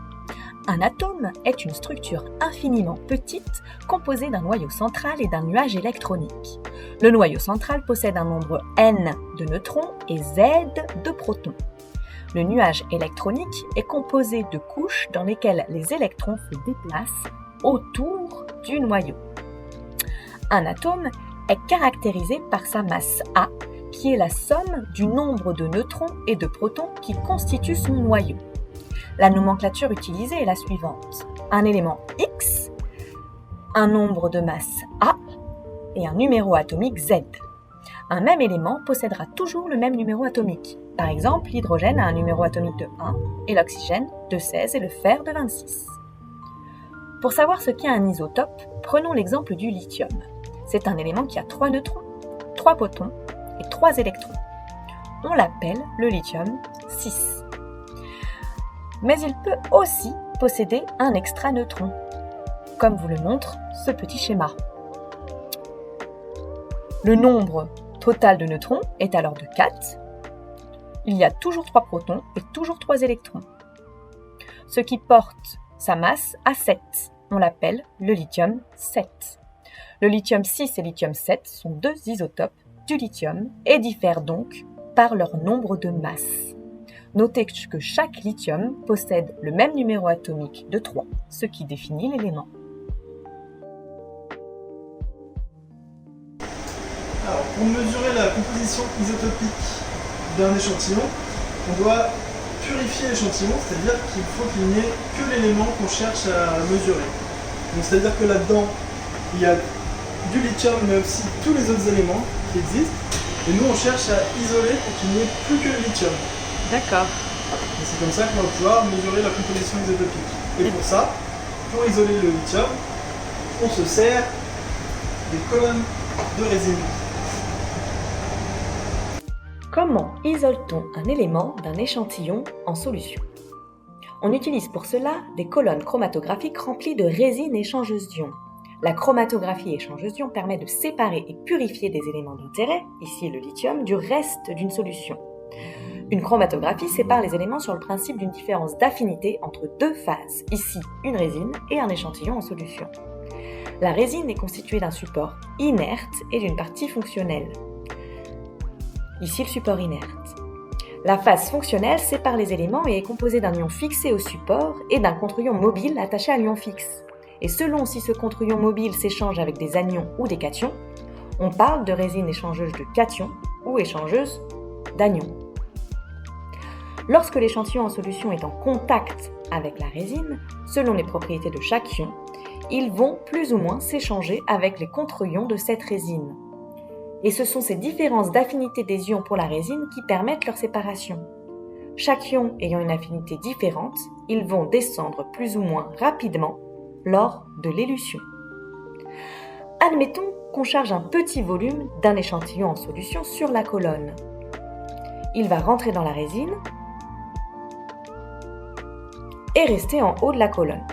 Un atome est une structure infiniment petite composée d'un noyau central et d'un nuage électronique. Le noyau central possède un nombre n de neutrons et z de protons. Le nuage électronique est composé de couches dans lesquelles les électrons se déplacent autour du noyau. Un atome est caractérisé par sa masse A, qui est la somme du nombre de neutrons et de protons qui constituent son noyau. La nomenclature utilisée est la suivante. Un élément X, un nombre de masse A et un numéro atomique Z. Un même élément possédera toujours le même numéro atomique. Par exemple, l'hydrogène a un numéro atomique de 1 et l'oxygène de 16 et le fer de 26. Pour savoir ce qu'est un isotope, prenons l'exemple du lithium. C'est un élément qui a 3 neutrons, 3 protons et 3 électrons. On l'appelle le lithium 6. Mais il peut aussi posséder un extra-neutron, comme vous le montre ce petit schéma. Le nombre total de neutrons est alors de 4. Il y a toujours 3 protons et toujours 3 électrons, ce qui porte sa masse à 7. On l'appelle le lithium 7. Le lithium 6 et le lithium 7 sont deux isotopes du lithium et diffèrent donc par leur nombre de masses. Notez que chaque lithium possède le même numéro atomique de 3, ce qui définit l'élément. Alors, pour mesurer la composition isotopique d'un échantillon, on doit purifier l'échantillon, c'est-à-dire qu'il faut qu'il n'y ait que l'élément qu'on cherche à mesurer. Donc, c'est-à-dire que là-dedans, il y a du lithium, mais aussi tous les autres éléments qui existent. Et nous, on cherche à isoler pour qu'il n'y ait plus que le lithium. D'accord. Et c'est comme ça qu'on va pouvoir mesurer la composition isotopique. Et pour ça, pour isoler le lithium, on se sert des colonnes de résine. Comment isole-t-on un élément d'un échantillon en solution ? On utilise pour cela des colonnes chromatographiques remplies de résine échangeuse d'ions. La chromatographie échangeuse d'ions permet de séparer et purifier des éléments d'intérêt, ici le lithium, du reste d'une solution. Une chromatographie sépare les éléments sur le principe d'une différence d'affinité entre deux phases, ici une résine et un échantillon en solution. La résine est constituée d'un support inerte et d'une partie fonctionnelle. Ici le support inerte. La phase fonctionnelle sépare les éléments et est composée d'un ion fixé au support et d'un contre-ion mobile attaché à l'ion fixe. Et selon si ce contre-ion mobile s'échange avec des anions ou des cations, on parle de résine échangeuse de cations ou échangeuse d'anions. Lorsque l'échantillon en solution est en contact avec la résine, selon les propriétés de chaque ion, ils vont plus ou moins s'échanger avec les contre-ions de cette résine. Et ce sont ces différences d'affinité des ions pour la résine qui permettent leur séparation. Chaque ion ayant une affinité différente, ils vont descendre plus ou moins rapidement lors de l'élution. Admettons qu'on charge un petit volume d'un échantillon en solution sur la colonne. Il va rentrer dans la résine et rester en haut de la colonne.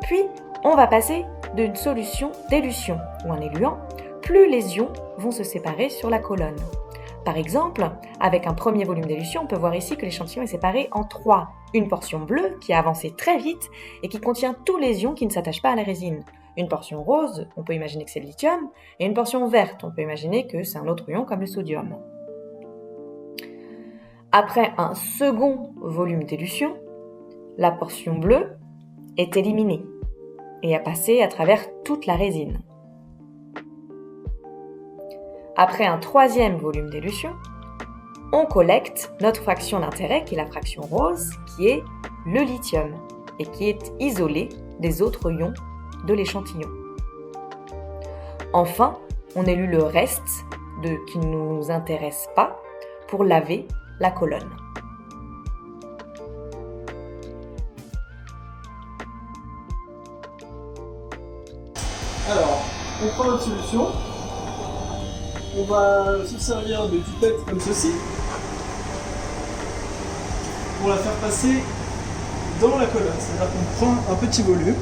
Puis, on va passer d'une solution d'élution ou un éluant, plus les ions vont se séparer sur la colonne. Par exemple, avec un premier volume d'élution, on peut voir ici que l'échantillon est séparé en 3. Une portion bleue qui a avancé très vite et qui contient tous les ions qui ne s'attachent pas à la résine. Une portion rose, on peut imaginer que c'est le lithium, et une portion verte, on peut imaginer que c'est un autre ion comme le sodium. Après un second volume d'élution, la portion bleue est éliminée et a passé à travers toute la résine. Après un troisième volume d'élution, on collecte notre fraction d'intérêt, qui est la fraction rose, qui est le lithium, et qui est isolé des autres ions de l'échantillon. Enfin, on élue le reste qui ne nous intéresse pas pour laver la colonne. Alors, on prend notre solution. On va se servir de pipette comme ceci pour la faire passer dans la colonne. C'est-à-dire qu'on prend un petit volume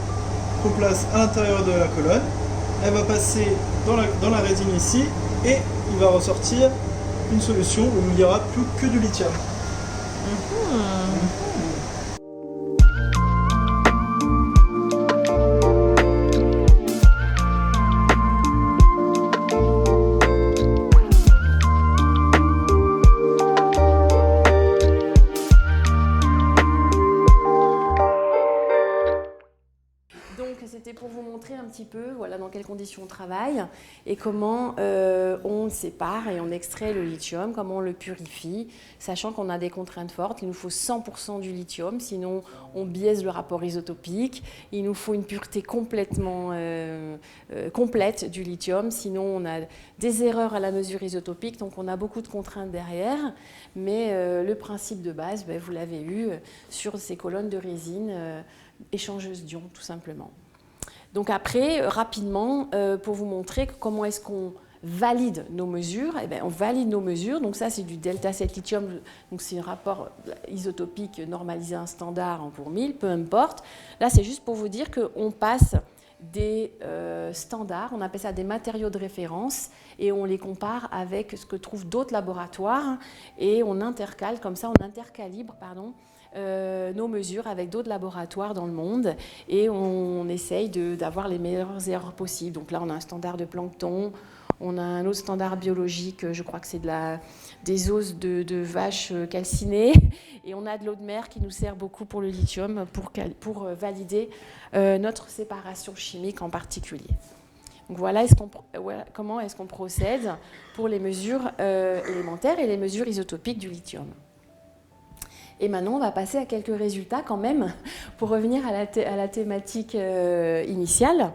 qu'on place à l'intérieur de la colonne. Elle va passer dans la résine ici et il va ressortir une solution où il n'y aura plus que du lithium. C'était pour vous montrer un petit peu dans quelles conditions on travaille et comment on sépare et on extrait le lithium, comment on le purifie, sachant qu'on a des contraintes fortes. Il nous faut 100% du lithium, sinon on biaise le rapport isotopique. Il nous faut une pureté complètement complète du lithium, sinon on a des erreurs à la mesure isotopique, donc on a beaucoup de contraintes derrière. Mais le principe de base, vous l'avez eu sur ces colonnes de résine échangeuses d'ions, tout simplement. Donc après, rapidement, pour vous montrer comment est-ce qu'on valide nos mesures, on valide nos mesures. Donc ça, c'est du delta 7 lithium, donc c'est un rapport isotopique normalisé à un standard en pour 1000, peu importe. Là, c'est juste pour vous dire qu'on passe des standards, on appelle ça des matériaux de référence, et on les compare avec ce que trouvent d'autres laboratoires, et on intercale, comme ça, on intercalibre, nos mesures avec d'autres laboratoires dans le monde et on essaye d'avoir les meilleures erreurs possibles. Donc là, on a un standard de plancton, on a un autre standard biologique, je crois que c'est des os de vaches calcinées, et on a de l'eau de mer qui nous sert beaucoup pour le lithium, pour valider notre séparation chimique en particulier. Donc voilà comment est-ce qu'on procède pour les mesures élémentaires et les mesures isotopiques du lithium. Et maintenant, on va passer à quelques résultats quand même, pour revenir à la thématique initiale,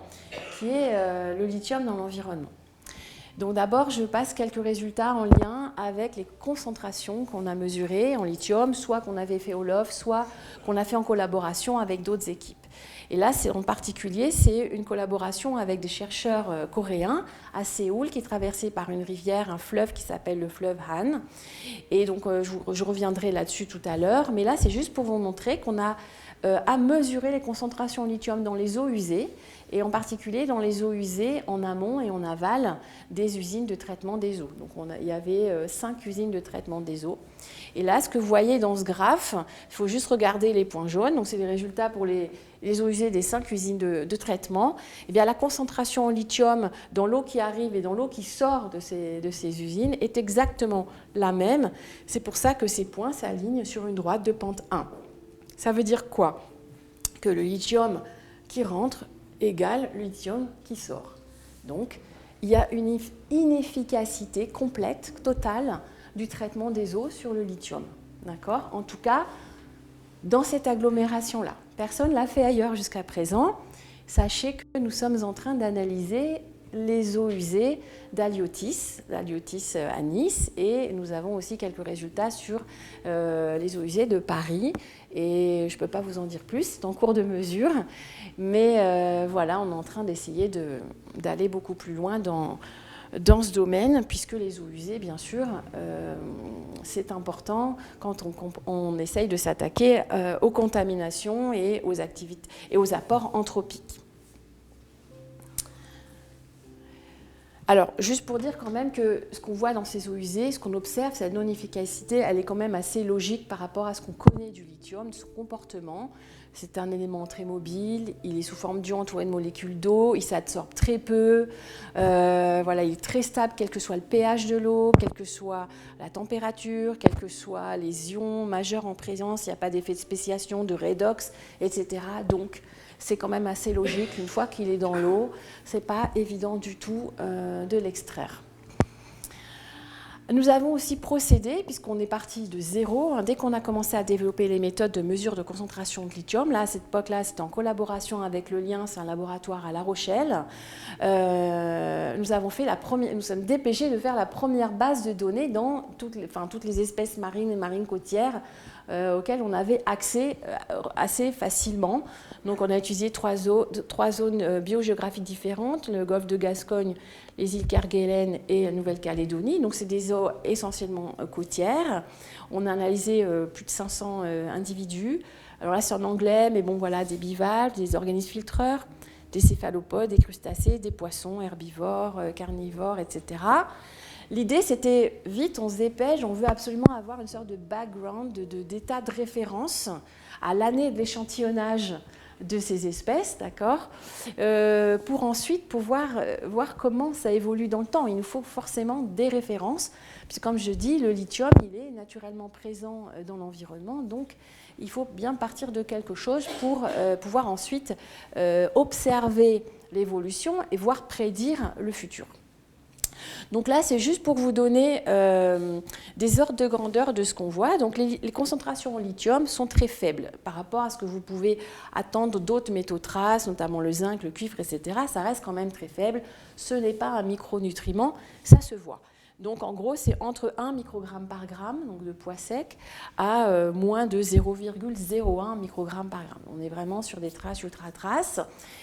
qui est le lithium dans l'environnement. Donc d'abord, je passe quelques résultats en lien avec les concentrations qu'on a mesurées en lithium, soit qu'on avait fait au LOF, soit qu'on a fait en collaboration avec d'autres équipes. Et là, en particulier, c'est une collaboration avec des chercheurs coréens à Séoul, qui est traversé par une rivière, un fleuve qui s'appelle le fleuve Han. Et donc, je reviendrai là-dessus tout à l'heure. Mais là, c'est juste pour vous montrer qu'on a à mesurer les concentrations en lithium dans les eaux usées, et en particulier dans les eaux usées en amont et en aval des usines de traitement des eaux. Donc il y avait 5 usines de traitement des eaux. Et là, ce que vous voyez dans ce graphe, il faut juste regarder les points jaunes, donc c'est les résultats pour les eaux usées des 5 usines de traitement. Eh bien, la concentration en lithium dans l'eau qui arrive et dans l'eau qui sort de ces usines est exactement la même. C'est pour ça que ces points s'alignent sur une droite de pente 1. Ça veut dire quoi? Que le lithium qui rentre égale le lithium qui sort. Donc, il y a une inefficacité complète, totale, du traitement des eaux sur le lithium. D'accord? En tout cas, dans cette agglomération-là. Personne ne l'a fait ailleurs jusqu'à présent. Sachez que nous sommes en train d'analyser les eaux usées d'Aliotis à Nice, et nous avons aussi quelques résultats sur les eaux usées de Paris. Et je ne peux pas vous en dire plus, c'est en cours de mesure. Mais voilà, on est en train d'essayer d'aller beaucoup plus loin dans ce domaine, puisque les eaux usées, bien sûr, c'est important quand on essaye de s'attaquer aux contaminations et aux activités et aux apports anthropiques. Alors, juste pour dire quand même que ce qu'on voit dans ces eaux usées, ce qu'on observe, cette non-efficacité, elle est quand même assez logique par rapport à ce qu'on connaît du lithium, de son comportement. C'est un élément très mobile, il est sous forme d'ion entouré de molécules d'eau, il s'absorbe très peu, voilà, il est très stable, quel que soit le pH de l'eau, quelle que soit la température, quels que soient les ions majeurs en présence, il n'y a pas d'effet de spéciation, de redox, etc. Donc, c'est quand même assez logique, une fois qu'il est dans l'eau, ce n'est pas évident du tout de l'extraire. Nous avons aussi procédé, puisqu'on est parti de zéro, dès qu'on a commencé à développer les méthodes de mesure de concentration de lithium. Là, à cette époque-là, c'était en collaboration avec le LIEN, c'est un laboratoire à La Rochelle. Nous sommes dépêchés de faire la première base de données dans toutes les espèces marines et marines côtières auxquelles on avait accès assez facilement. Donc on a utilisé trois zones biogéographiques différentes, le golfe de Gascogne, les îles Kerguelen et la Nouvelle-Calédonie. Donc c'est des eaux essentiellement côtières. On a analysé plus de 500 individus. Alors là c'est en anglais, mais bon voilà, des bivalves, des organismes filtreurs, des céphalopodes, des crustacés, des poissons herbivores, carnivores, etc. L'idée, c'était vite, on se dépêche, on veut absolument avoir une sorte de background, d'état de référence à l'année de l'échantillonnage de ces espèces, d'accord, pour ensuite pouvoir voir comment ça évolue dans le temps. Il nous faut forcément des références, puisque comme je dis, le lithium, il est naturellement présent dans l'environnement, donc il faut bien partir de quelque chose pour pouvoir ensuite observer l'évolution et voire prédire le futur. Donc là, c'est juste pour vous donner des ordres de grandeur de ce qu'on voit. Donc les concentrations en lithium sont très faibles par rapport à ce que vous pouvez attendre d'autres métaux traces, notamment le zinc, le cuivre, etc. Ça reste quand même très faible. Ce n'est pas un micronutriment, ça se voit. Donc en gros, c'est entre 1 microgramme par gramme, donc de poids sec, à moins de 0,01 microgramme par gramme. On est vraiment sur des traces ultra-traces.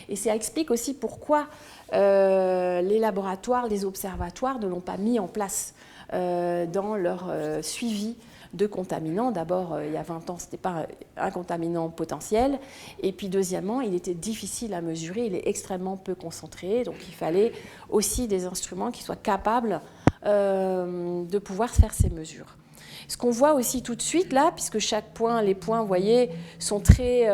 Et ça explique aussi pourquoi les laboratoires, les observatoires ne l'ont pas mis en place dans leur suivi de contaminants. D'abord, il y a 20 ans, ce n'était pas un contaminant potentiel. Et puis, deuxièmement, il était difficile à mesurer. Il est extrêmement peu concentré. Donc, il fallait aussi des instruments qui soient capables de pouvoir faire ces mesures. Ce qu'on voit aussi tout de suite là, puisque chaque point, les points, vous voyez, sont très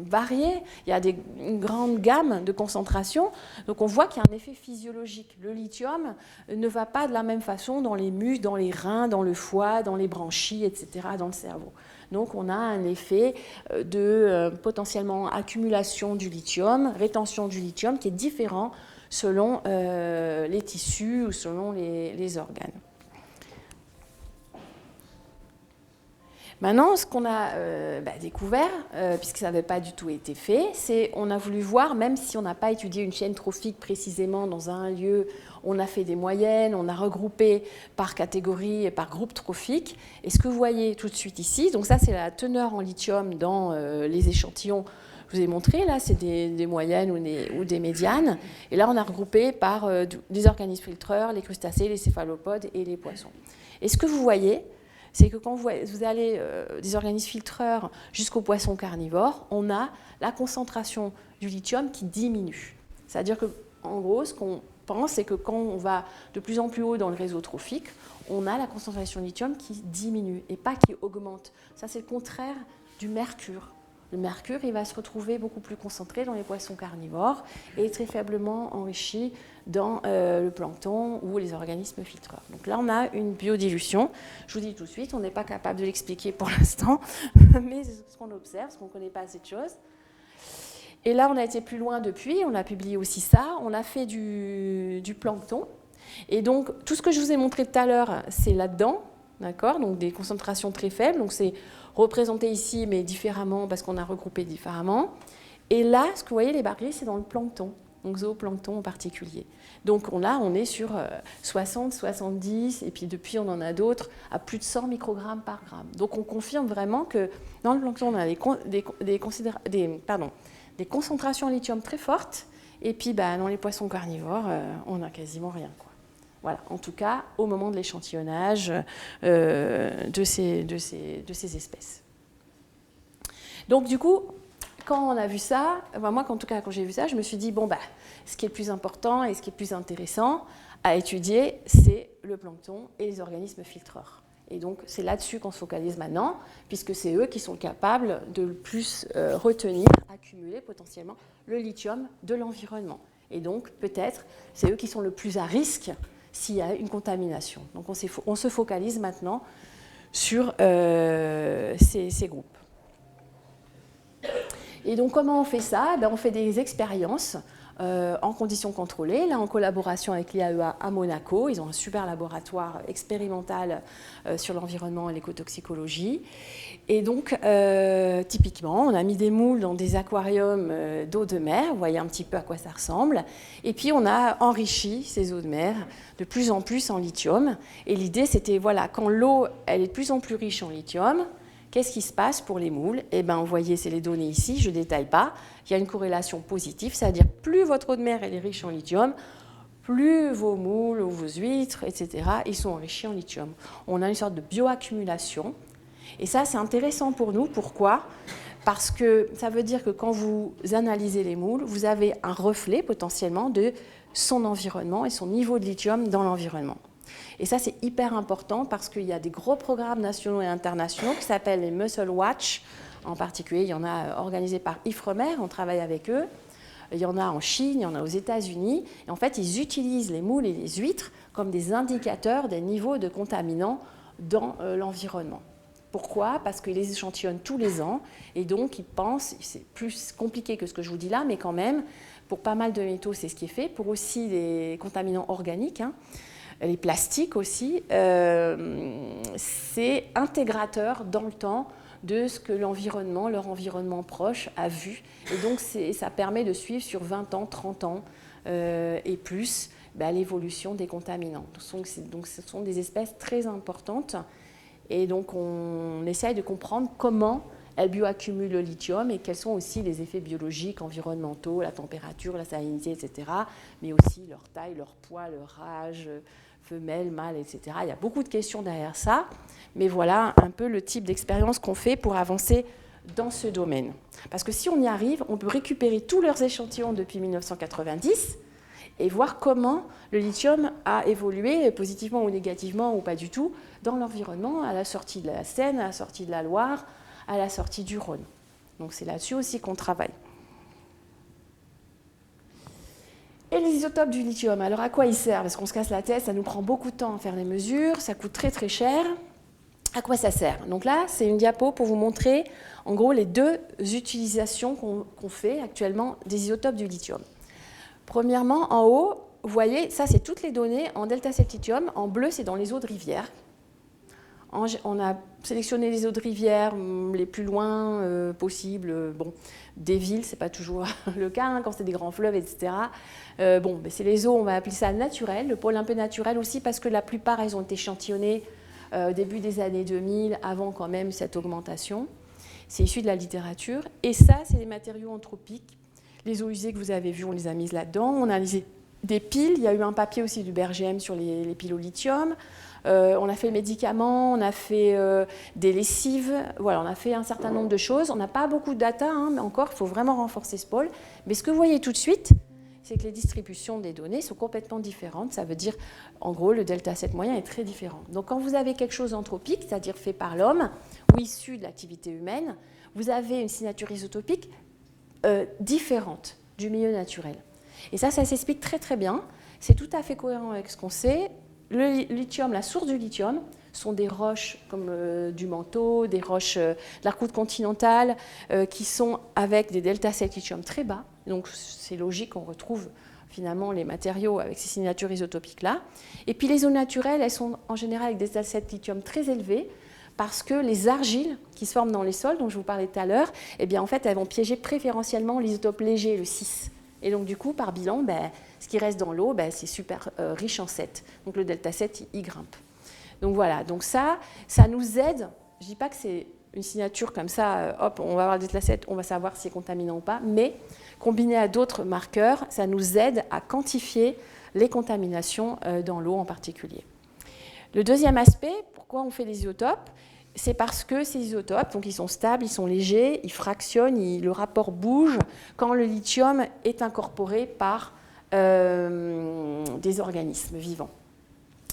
variés, il y a une grande gamme de concentration, donc on voit qu'il y a un effet physiologique. Le lithium ne va pas de la même façon dans les muscles, dans les reins, dans le foie, dans les branchies, etc., dans le cerveau. Donc on a un effet de potentiellement accumulation du lithium, rétention du lithium, qui est différent selon les tissus ou selon les organes. Maintenant, ce qu'on a découvert, puisque ça n'avait pas du tout été fait, c'est qu'on a voulu voir, même si on n'a pas étudié une chaîne trophique précisément dans un lieu, on a fait des moyennes, on a regroupé par catégorie et par groupe trophique. Et ce que vous voyez tout de suite ici, donc ça c'est la teneur en lithium dans les échantillons que je vous ai montré, là c'est des moyennes ou des médianes. Et là on a regroupé par des organismes filtreurs, les crustacés, les céphalopodes et les poissons. Et ce que vous voyez, c'est que quand vous allez des organismes filtreurs jusqu'aux poissons carnivores, on a la concentration du lithium qui diminue. C'est-à-dire qu'en gros, ce qu'on pense, c'est que quand on va de plus en plus haut dans le réseau trophique, on a la concentration de lithium qui diminue et pas qui augmente. Ça, c'est le contraire du mercure. Le mercure, il va se retrouver beaucoup plus concentré dans les poissons carnivores et très faiblement enrichi dans le plancton ou les organismes filtreurs. Donc là, on a une biodilution. Je vous dis tout de suite, on n'est pas capable de l'expliquer pour l'instant, mais c'est ce qu'on observe, ce qu'on ne connaît pas assez de choses. Et là, on a été plus loin depuis, on a publié aussi ça, on a fait du plancton. Et donc, tout ce que je vous ai montré tout à l'heure, c'est là-dedans, d'accord ? Donc, des concentrations très faibles, donc c'est représenté ici, mais différemment, parce qu'on a regroupé différemment. Et là, ce que vous voyez, les barrières, c'est dans le plancton, donc zooplancton en particulier. Donc là, on est sur 60, 70, et puis depuis, on en a d'autres à plus de 100 microgrammes par gramme. Donc on confirme vraiment que dans le plancton, on a des concentrations en lithium très fortes, et puis dans les poissons carnivores, on n'a quasiment rien, quoi. Voilà, en tout cas, au moment de l'échantillonnage de ces espèces. Donc, du coup, quand on a vu ça, moi, en tout cas, quand j'ai vu ça, je me suis dit, ce qui est le plus important et ce qui est le plus intéressant à étudier, c'est le plancton et les organismes filtreurs. Et donc, c'est là-dessus qu'on se focalise maintenant, puisque c'est eux qui sont capables de le plus retenir, accumuler potentiellement le lithium de l'environnement. Et donc, peut-être, c'est eux qui sont le plus à risque s'il y a une contamination. Donc on se focalise maintenant sur ces groupes. Et donc comment on fait ça ? On fait des expériences en conditions contrôlées, là en collaboration avec l'IAEA à Monaco. Ils ont un super laboratoire expérimental sur l'environnement et l'écotoxicologie. Et donc, typiquement, on a mis des moules dans des aquariums d'eau de mer, vous voyez un petit peu à quoi ça ressemble, et puis on a enrichi ces eaux de mer de plus en plus en lithium. Et l'idée, c'était, quand l'eau elle est de plus en plus riche en lithium, qu'est-ce qui se passe pour les moules ? Vous voyez, c'est les données ici, je ne détaille pas. Il y a une corrélation positive, c'est-à-dire plus votre eau de mer elle est riche en lithium, plus vos moules ou vos huîtres, etc., ils sont enrichis en lithium. On a une sorte de bioaccumulation. Et ça, c'est intéressant pour nous. Pourquoi ? Parce que ça veut dire que quand vous analysez les moules, vous avez un reflet potentiellement de son environnement et son niveau de lithium dans l'environnement. Et ça, c'est hyper important parce qu'il y a des gros programmes nationaux et internationaux qui s'appellent les Mussel Watch. En particulier, il y en a organisés par Ifremer, on travaille avec eux. Il y en a en Chine, il y en a aux États-Unis. Et en fait, ils utilisent les moules et les huîtres comme des indicateurs des niveaux de contaminants dans l'environnement. Pourquoi ? Parce qu'ils les échantillonnent tous les ans et donc ils pensent, c'est plus compliqué que ce que je vous dis là, mais quand même, pour pas mal de métaux, c'est ce qui est fait, pour aussi des contaminants organiques, les plastiques aussi, c'est intégrateur dans le temps de ce que l'environnement, leur environnement proche a vu. Et donc ça permet de suivre sur 20 ans, 30 ans et plus l'évolution des contaminants. Donc ce sont des espèces très importantes. Et donc, on essaye de comprendre comment elles bioaccumulent le lithium et quels sont aussi les effets biologiques, environnementaux, la température, la salinité, etc., mais aussi leur taille, leur poids, leur âge, femelle, mâle, etc. Il y a beaucoup de questions derrière ça, mais voilà un peu le type d'expérience qu'on fait pour avancer dans ce domaine. Parce que si on y arrive, on peut récupérer tous leurs échantillons depuis 1990 et voir comment le lithium a évolué positivement ou négativement ou pas du tout dans l'environnement à la sortie de la Seine, à la sortie de la Loire, à la sortie du Rhône. Donc c'est là-dessus aussi qu'on travaille. Et les isotopes du lithium, alors à quoi ils servent ? Parce qu'on se casse la tête, ça nous prend beaucoup de temps à faire les mesures, ça coûte très très cher. À quoi ça sert ? Donc là, c'est une diapo pour vous montrer en gros les deux utilisations qu'on fait actuellement des isotopes du lithium. Premièrement, en haut, vous voyez, ça c'est toutes les données en delta septitium. En bleu, c'est dans les eaux de rivière. On a sélectionné les eaux de rivière les plus loin possibles. Des villes, ce n'est pas toujours le cas, quand c'est des grands fleuves, etc. C'est les eaux, on va appeler ça naturelles, le pôle un peu naturel aussi, parce que la plupart, elles ont été échantillonnées au début des années 2000, avant quand même cette augmentation. C'est issu de la littérature. Et ça, c'est les matériaux anthropiques. Les eaux usées que vous avez vues, on les a mises là-dedans. On a des piles. Il y a eu un papier aussi du BRGM sur les piles au lithium. On a fait le médicament, on a fait des lessives, voilà, on a fait un certain nombre de choses. On n'a pas beaucoup de data, hein, mais encore, il faut vraiment renforcer ce pôle. Mais ce que vous voyez tout de suite, c'est que les distributions des données sont complètement différentes. Ça veut dire, en gros, le delta 7 moyen est très différent. Donc, quand vous avez quelque chose anthropique, c'est-à-dire fait par l'homme ou issu de l'activité humaine, vous avez une signature isotopique différente du milieu naturel. Et ça s'explique très très bien. C'est tout à fait cohérent avec ce qu'on sait. Le lithium, la source du lithium, sont des roches comme du manteau, des roches de la croûte continentale, qui sont avec des delta 7 lithium très bas. Donc c'est logique qu'on retrouve finalement les matériaux avec ces signatures isotopiques-là. Et puis les eaux naturelles, elles sont en général avec des delta 7 lithium très élevés, parce que les argiles qui se forment dans les sols, dont je vous parlais tout à l'heure, eh bien, en fait, elles vont piéger préférentiellement l'isotope léger, le 6. Et donc, du coup, par bilan, ce qui reste dans l'eau, c'est super riche en 7. Donc, le delta 7, il grimpe. Donc, voilà. Donc, ça nous aide. Je ne dis pas que c'est une signature comme ça, hop, on va avoir le delta 7, on va savoir si c'est contaminant ou pas, mais combiné à d'autres marqueurs, ça nous aide à quantifier les contaminations dans l'eau en particulier. Le deuxième aspect, pourquoi on fait des isotopes, c'est parce que ces isotopes, donc ils sont stables, ils sont légers, ils fractionnent, le rapport bouge quand le lithium est incorporé par des organismes vivants.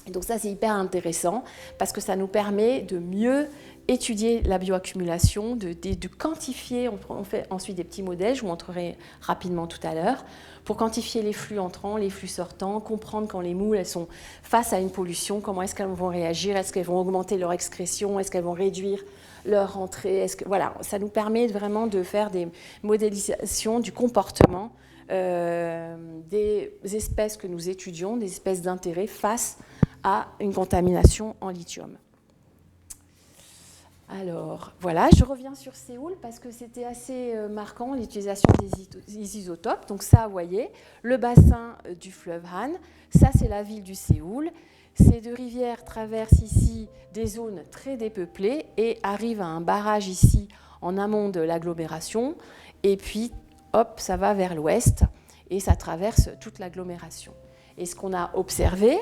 Et donc ça, c'est hyper intéressant parce que ça nous permet de mieux étudier la bioaccumulation, de quantifier, on fait ensuite des petits modèles, je vous montrerai rapidement tout à l'heure, pour quantifier les flux entrants, les flux sortants, comprendre quand les moules elles sont face à une pollution, comment est-ce qu'elles vont réagir, est-ce qu'elles vont augmenter leur excrétion, est-ce qu'elles vont réduire leur entrée, voilà, ça nous permet vraiment de faire des modélisations du comportement des espèces que nous étudions, des espèces d'intérêt face à une contamination en lithium. Alors, voilà, je reviens sur Séoul parce que c'était assez marquant l'utilisation des isotopes. Donc ça, vous voyez, le bassin du fleuve Han, ça c'est la ville du Séoul. Ces deux rivières traversent ici des zones très dépeuplées et arrivent à un barrage ici en amont de l'agglomération. Et puis, hop, ça va vers l'ouest et ça traverse toute l'agglomération. Et ce qu'on a observé,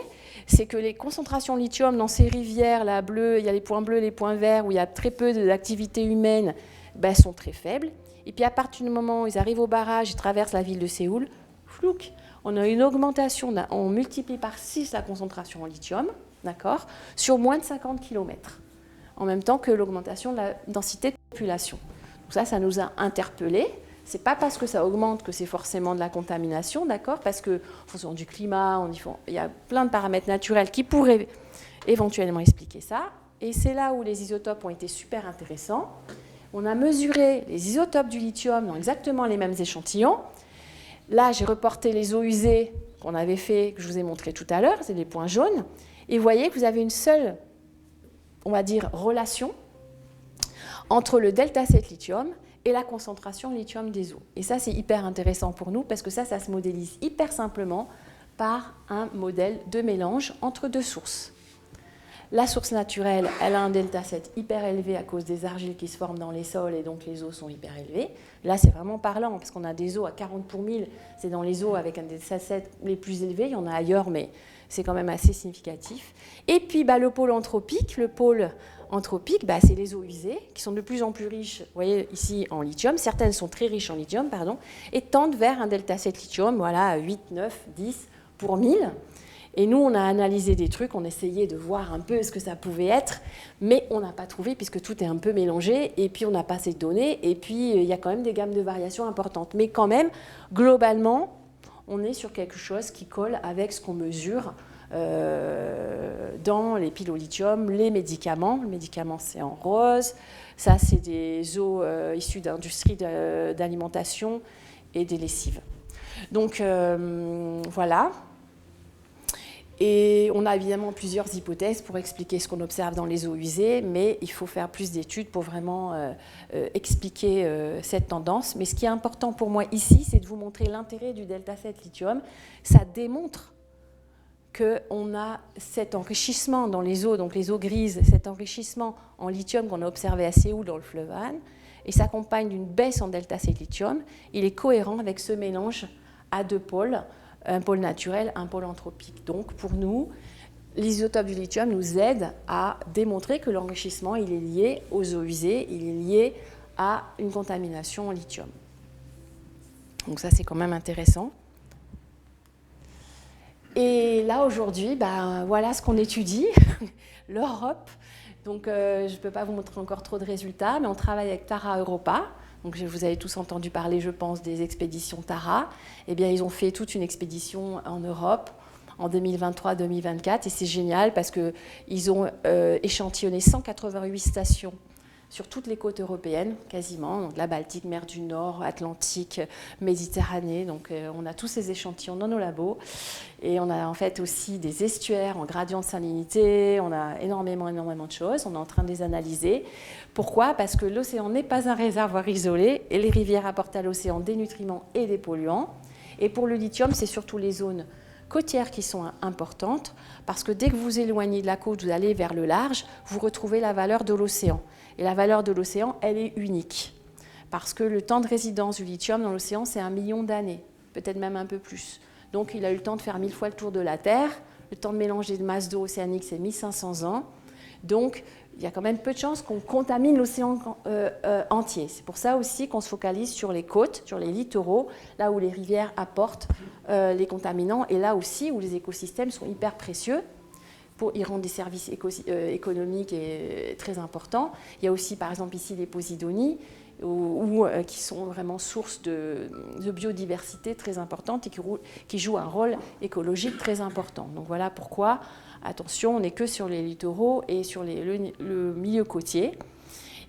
c'est que les concentrations de lithium dans ces rivières, là, bleues, il y a les points bleus, les points verts, où il y a très peu d'activité humaine, sont très faibles. Et puis à partir du moment où ils arrivent au barrage, ils traversent la ville de Séoul, flouc, on a une augmentation, on multiplie par 6 la concentration en lithium, d'accord, sur moins de 50 km, en même temps que l'augmentation de la densité de population. Donc ça nous a interpellés. Ce n'est pas parce que ça augmente que c'est forcément de la contamination, d'accord ? Parce qu'en fonction du climat, il y a plein de paramètres naturels qui pourraient éventuellement expliquer ça. Et c'est là où les isotopes ont été super intéressants. On a mesuré les isotopes du lithium dans exactement les mêmes échantillons. Là, j'ai reporté les eaux usées qu'on avait fait, que je vous ai montré tout à l'heure, c'est les points jaunes. Et vous voyez que vous avez une seule, on va dire, relation entre le delta 7 lithium et la concentration lithium des eaux. Et ça, c'est hyper intéressant pour nous parce que ça se modélise hyper simplement par un modèle de mélange entre deux sources. La source naturelle, elle a un delta 7 hyper élevé à cause des argiles qui se forment dans les sols et donc les eaux sont hyper élevées. Là, c'est vraiment parlant parce qu'on a des eaux à 40 pour 1000, c'est dans les eaux avec un delta 7 les plus élevés, il y en a ailleurs, mais c'est quand même assez significatif. Et puis, le pôle anthropique, c'est les eaux usées qui sont de plus en plus riches, vous voyez ici en lithium, certaines sont très riches en lithium, et tendent vers un delta 7 lithium, voilà, 8, 9, 10 pour 1000. Et nous, on a analysé des trucs, on essayait de voir un peu ce que ça pouvait être, mais on n'a pas trouvé puisque tout est un peu mélangé, et puis on n'a pas assez de données, et puis il y a quand même des gammes de variations importantes. Mais quand même, globalement, on est sur quelque chose qui colle avec ce qu'on mesure dans les piles au lithium, les médicaments. Le médicament, c'est en rose. Ça, c'est des eaux issues d'industries d'alimentation et des lessives. Donc, voilà. Et on a évidemment plusieurs hypothèses pour expliquer ce qu'on observe dans les eaux usées, mais il faut faire plus d'études pour vraiment expliquer cette tendance. Mais ce qui est important pour moi ici, c'est de vous montrer l'intérêt du delta 7 lithium. Ça démontre qu'on a cet enrichissement dans les eaux, donc les eaux grises, cet enrichissement en lithium qu'on a observé à Séoul dans le fleuve Han, et s'accompagne d'une baisse en delta 7 lithium. Il est cohérent avec ce mélange à deux pôles, un pôle naturel, un pôle anthropique. Donc pour nous, L'isotope du lithium nous aide à démontrer que l'enrichissement il est lié aux eaux usées, il est lié à une contamination en lithium. Donc ça, c'est quand même intéressant. Et là, aujourd'hui, voilà ce qu'on étudie, l'Europe. Donc, je ne peux pas vous montrer encore trop de résultats, mais on travaille avec Tara Europa. Donc, vous avez tous entendu parler, je pense, des expéditions Tara. Eh bien, ils ont fait toute une expédition en Europe en 2023-2024, et c'est génial parce qu'ils ont échantillonné 188 stations sur toutes les côtes européennes, quasiment, donc la Baltique, mer du Nord, Atlantique, Méditerranée. Donc on a tous ces échantillons dans nos labos. Et on a en fait aussi des estuaires en gradient de salinité, on a énormément de choses, on est en train de les analyser. Pourquoi ? Parce que l'océan n'est pas un réservoir isolé, et les rivières apportent à l'océan des nutriments et des polluants. Et pour le lithium, c'est surtout les zones côtières qui sont importantes, parce que dès que vous éloignez de la côte, vous allez vers le large, vous retrouvez la valeur de l'océan. Et la valeur de l'océan, elle est unique, parce que le temps de résidence du lithium dans l'océan, c'est 1 million d'années, peut-être même un peu plus. Donc il a eu le temps de faire 1000 fois le tour de la Terre, le temps de mélanger de masse d'eau océanique, c'est 1500 ans. Donc il y a quand même peu de chances qu'on contamine l'océan entier. C'est pour ça aussi qu'on se focalise sur les côtes, sur les littoraux, là où les rivières apportent les contaminants, et là aussi où les écosystèmes sont hyper précieux pour y rendre des services économiques et très importants. Il y a aussi, par exemple, ici les Posidonies, qui sont vraiment source de biodiversité très importante et qui jouent un rôle écologique très important. Donc voilà pourquoi, attention, on n'est que sur les littoraux et sur le milieu côtier.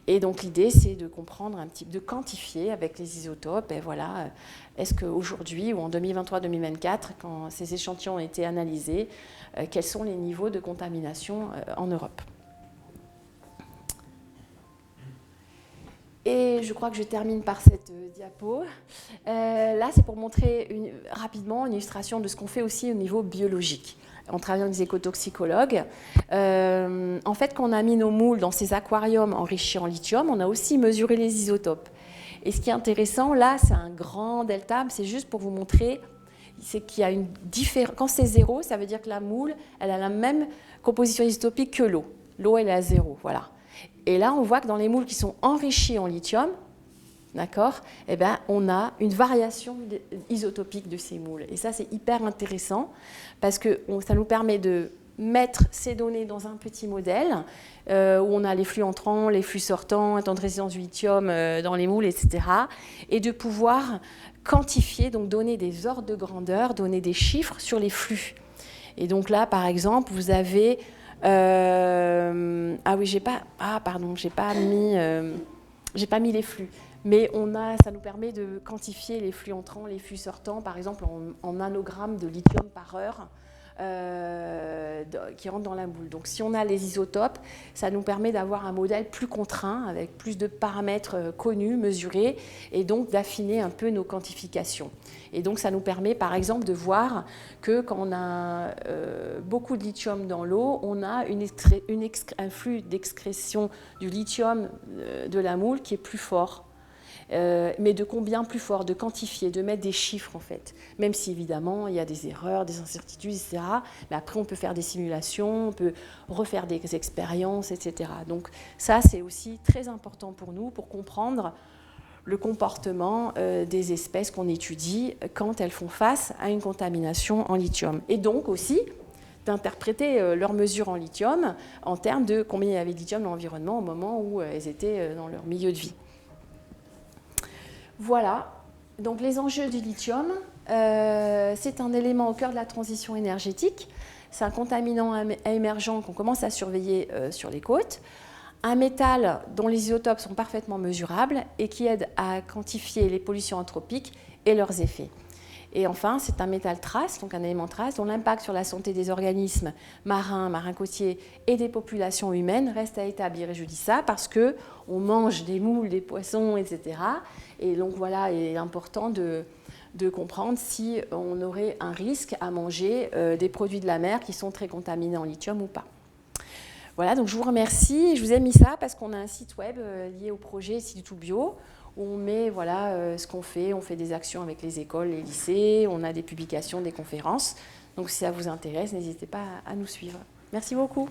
Et donc l'idée, c'est de comprendre de quantifier avec les isotopes. Et voilà, est-ce qu'aujourd'hui ou en 2023-2024, quand ces échantillons ont été analysés, quels sont les niveaux de contamination en Europe ? Et je crois que je termine par cette diapo. Là, c'est pour montrer rapidement une illustration de ce qu'on fait aussi au niveau biologique. En travaillant avec des écotoxicologues. En fait, quand on a mis nos moules dans ces aquariums enrichis en lithium, on a aussi mesuré les isotopes. Et ce qui est intéressant, là, c'est un grand delta, c'est juste pour vous montrer, c'est qu'il y a une différence. Quand c'est 0, ça veut dire que la moule, elle a la même composition isotopique que l'eau. L'eau, elle est à 0, voilà. Et là, on voit que dans les moules qui sont enrichis en lithium, d'accord, eh ben, on a une variation isotopique de ces moules. Et ça, c'est hyper intéressant parce que ça nous permet de mettre ces données dans un petit modèle où on a les flux entrants, les flux sortants, un temps de résidence du lithium dans les moules, etc. Et de pouvoir quantifier, donc donner des ordres de grandeur, donner des chiffres sur les flux. Et donc là, par exemple, vous avez... j'ai pas mis les flux. Mais ça nous permet de quantifier les flux entrants, les flux sortants, par exemple en nanogrammes de lithium par heure qui rentrent dans la moule. Donc si on a les isotopes, ça nous permet d'avoir un modèle plus contraint, avec plus de paramètres connus, mesurés, et donc d'affiner un peu nos quantifications. Et donc ça nous permet par exemple de voir que quand on a beaucoup de lithium dans l'eau, on a un flux d'excrétion du lithium de la moule qui est plus fort. Mais de combien plus fort, de quantifier, de mettre des chiffres en fait. Même si évidemment il y a des erreurs, des incertitudes, etc. Mais après on peut faire des simulations, on peut refaire des expériences, etc. Donc ça c'est aussi très important pour nous pour comprendre le comportement des espèces qu'on étudie quand elles font face à une contamination en lithium. Et donc aussi d'interpréter leurs mesures en lithium en termes de combien il y avait de lithium dans l'environnement au moment où elles étaient dans leur milieu de vie. Voilà, donc les enjeux du lithium, c'est un élément au cœur de la transition énergétique, c'est un contaminant émergent qu'on commence à surveiller sur les côtes, un métal dont les isotopes sont parfaitement mesurables et qui aide à quantifier les pollutions anthropiques et leurs effets. Et enfin, c'est un métal trace, donc un élément trace, dont l'impact sur la santé des organismes marins, marins côtiers et des populations humaines reste à établir. Et je dis ça parce qu'on mange des moules, des poissons, etc. Et donc voilà, il est important de comprendre si on aurait un risque à manger des produits de la mer qui sont très contaminés en lithium ou pas. Voilà, donc je vous remercie. Je vous ai mis ça parce qu'on a un site web lié au projet Sidi2Bio où on met ce qu'on fait. On fait des actions avec les écoles, les lycées, on a des publications, des conférences. Donc si ça vous intéresse, n'hésitez pas à nous suivre. Merci beaucoup.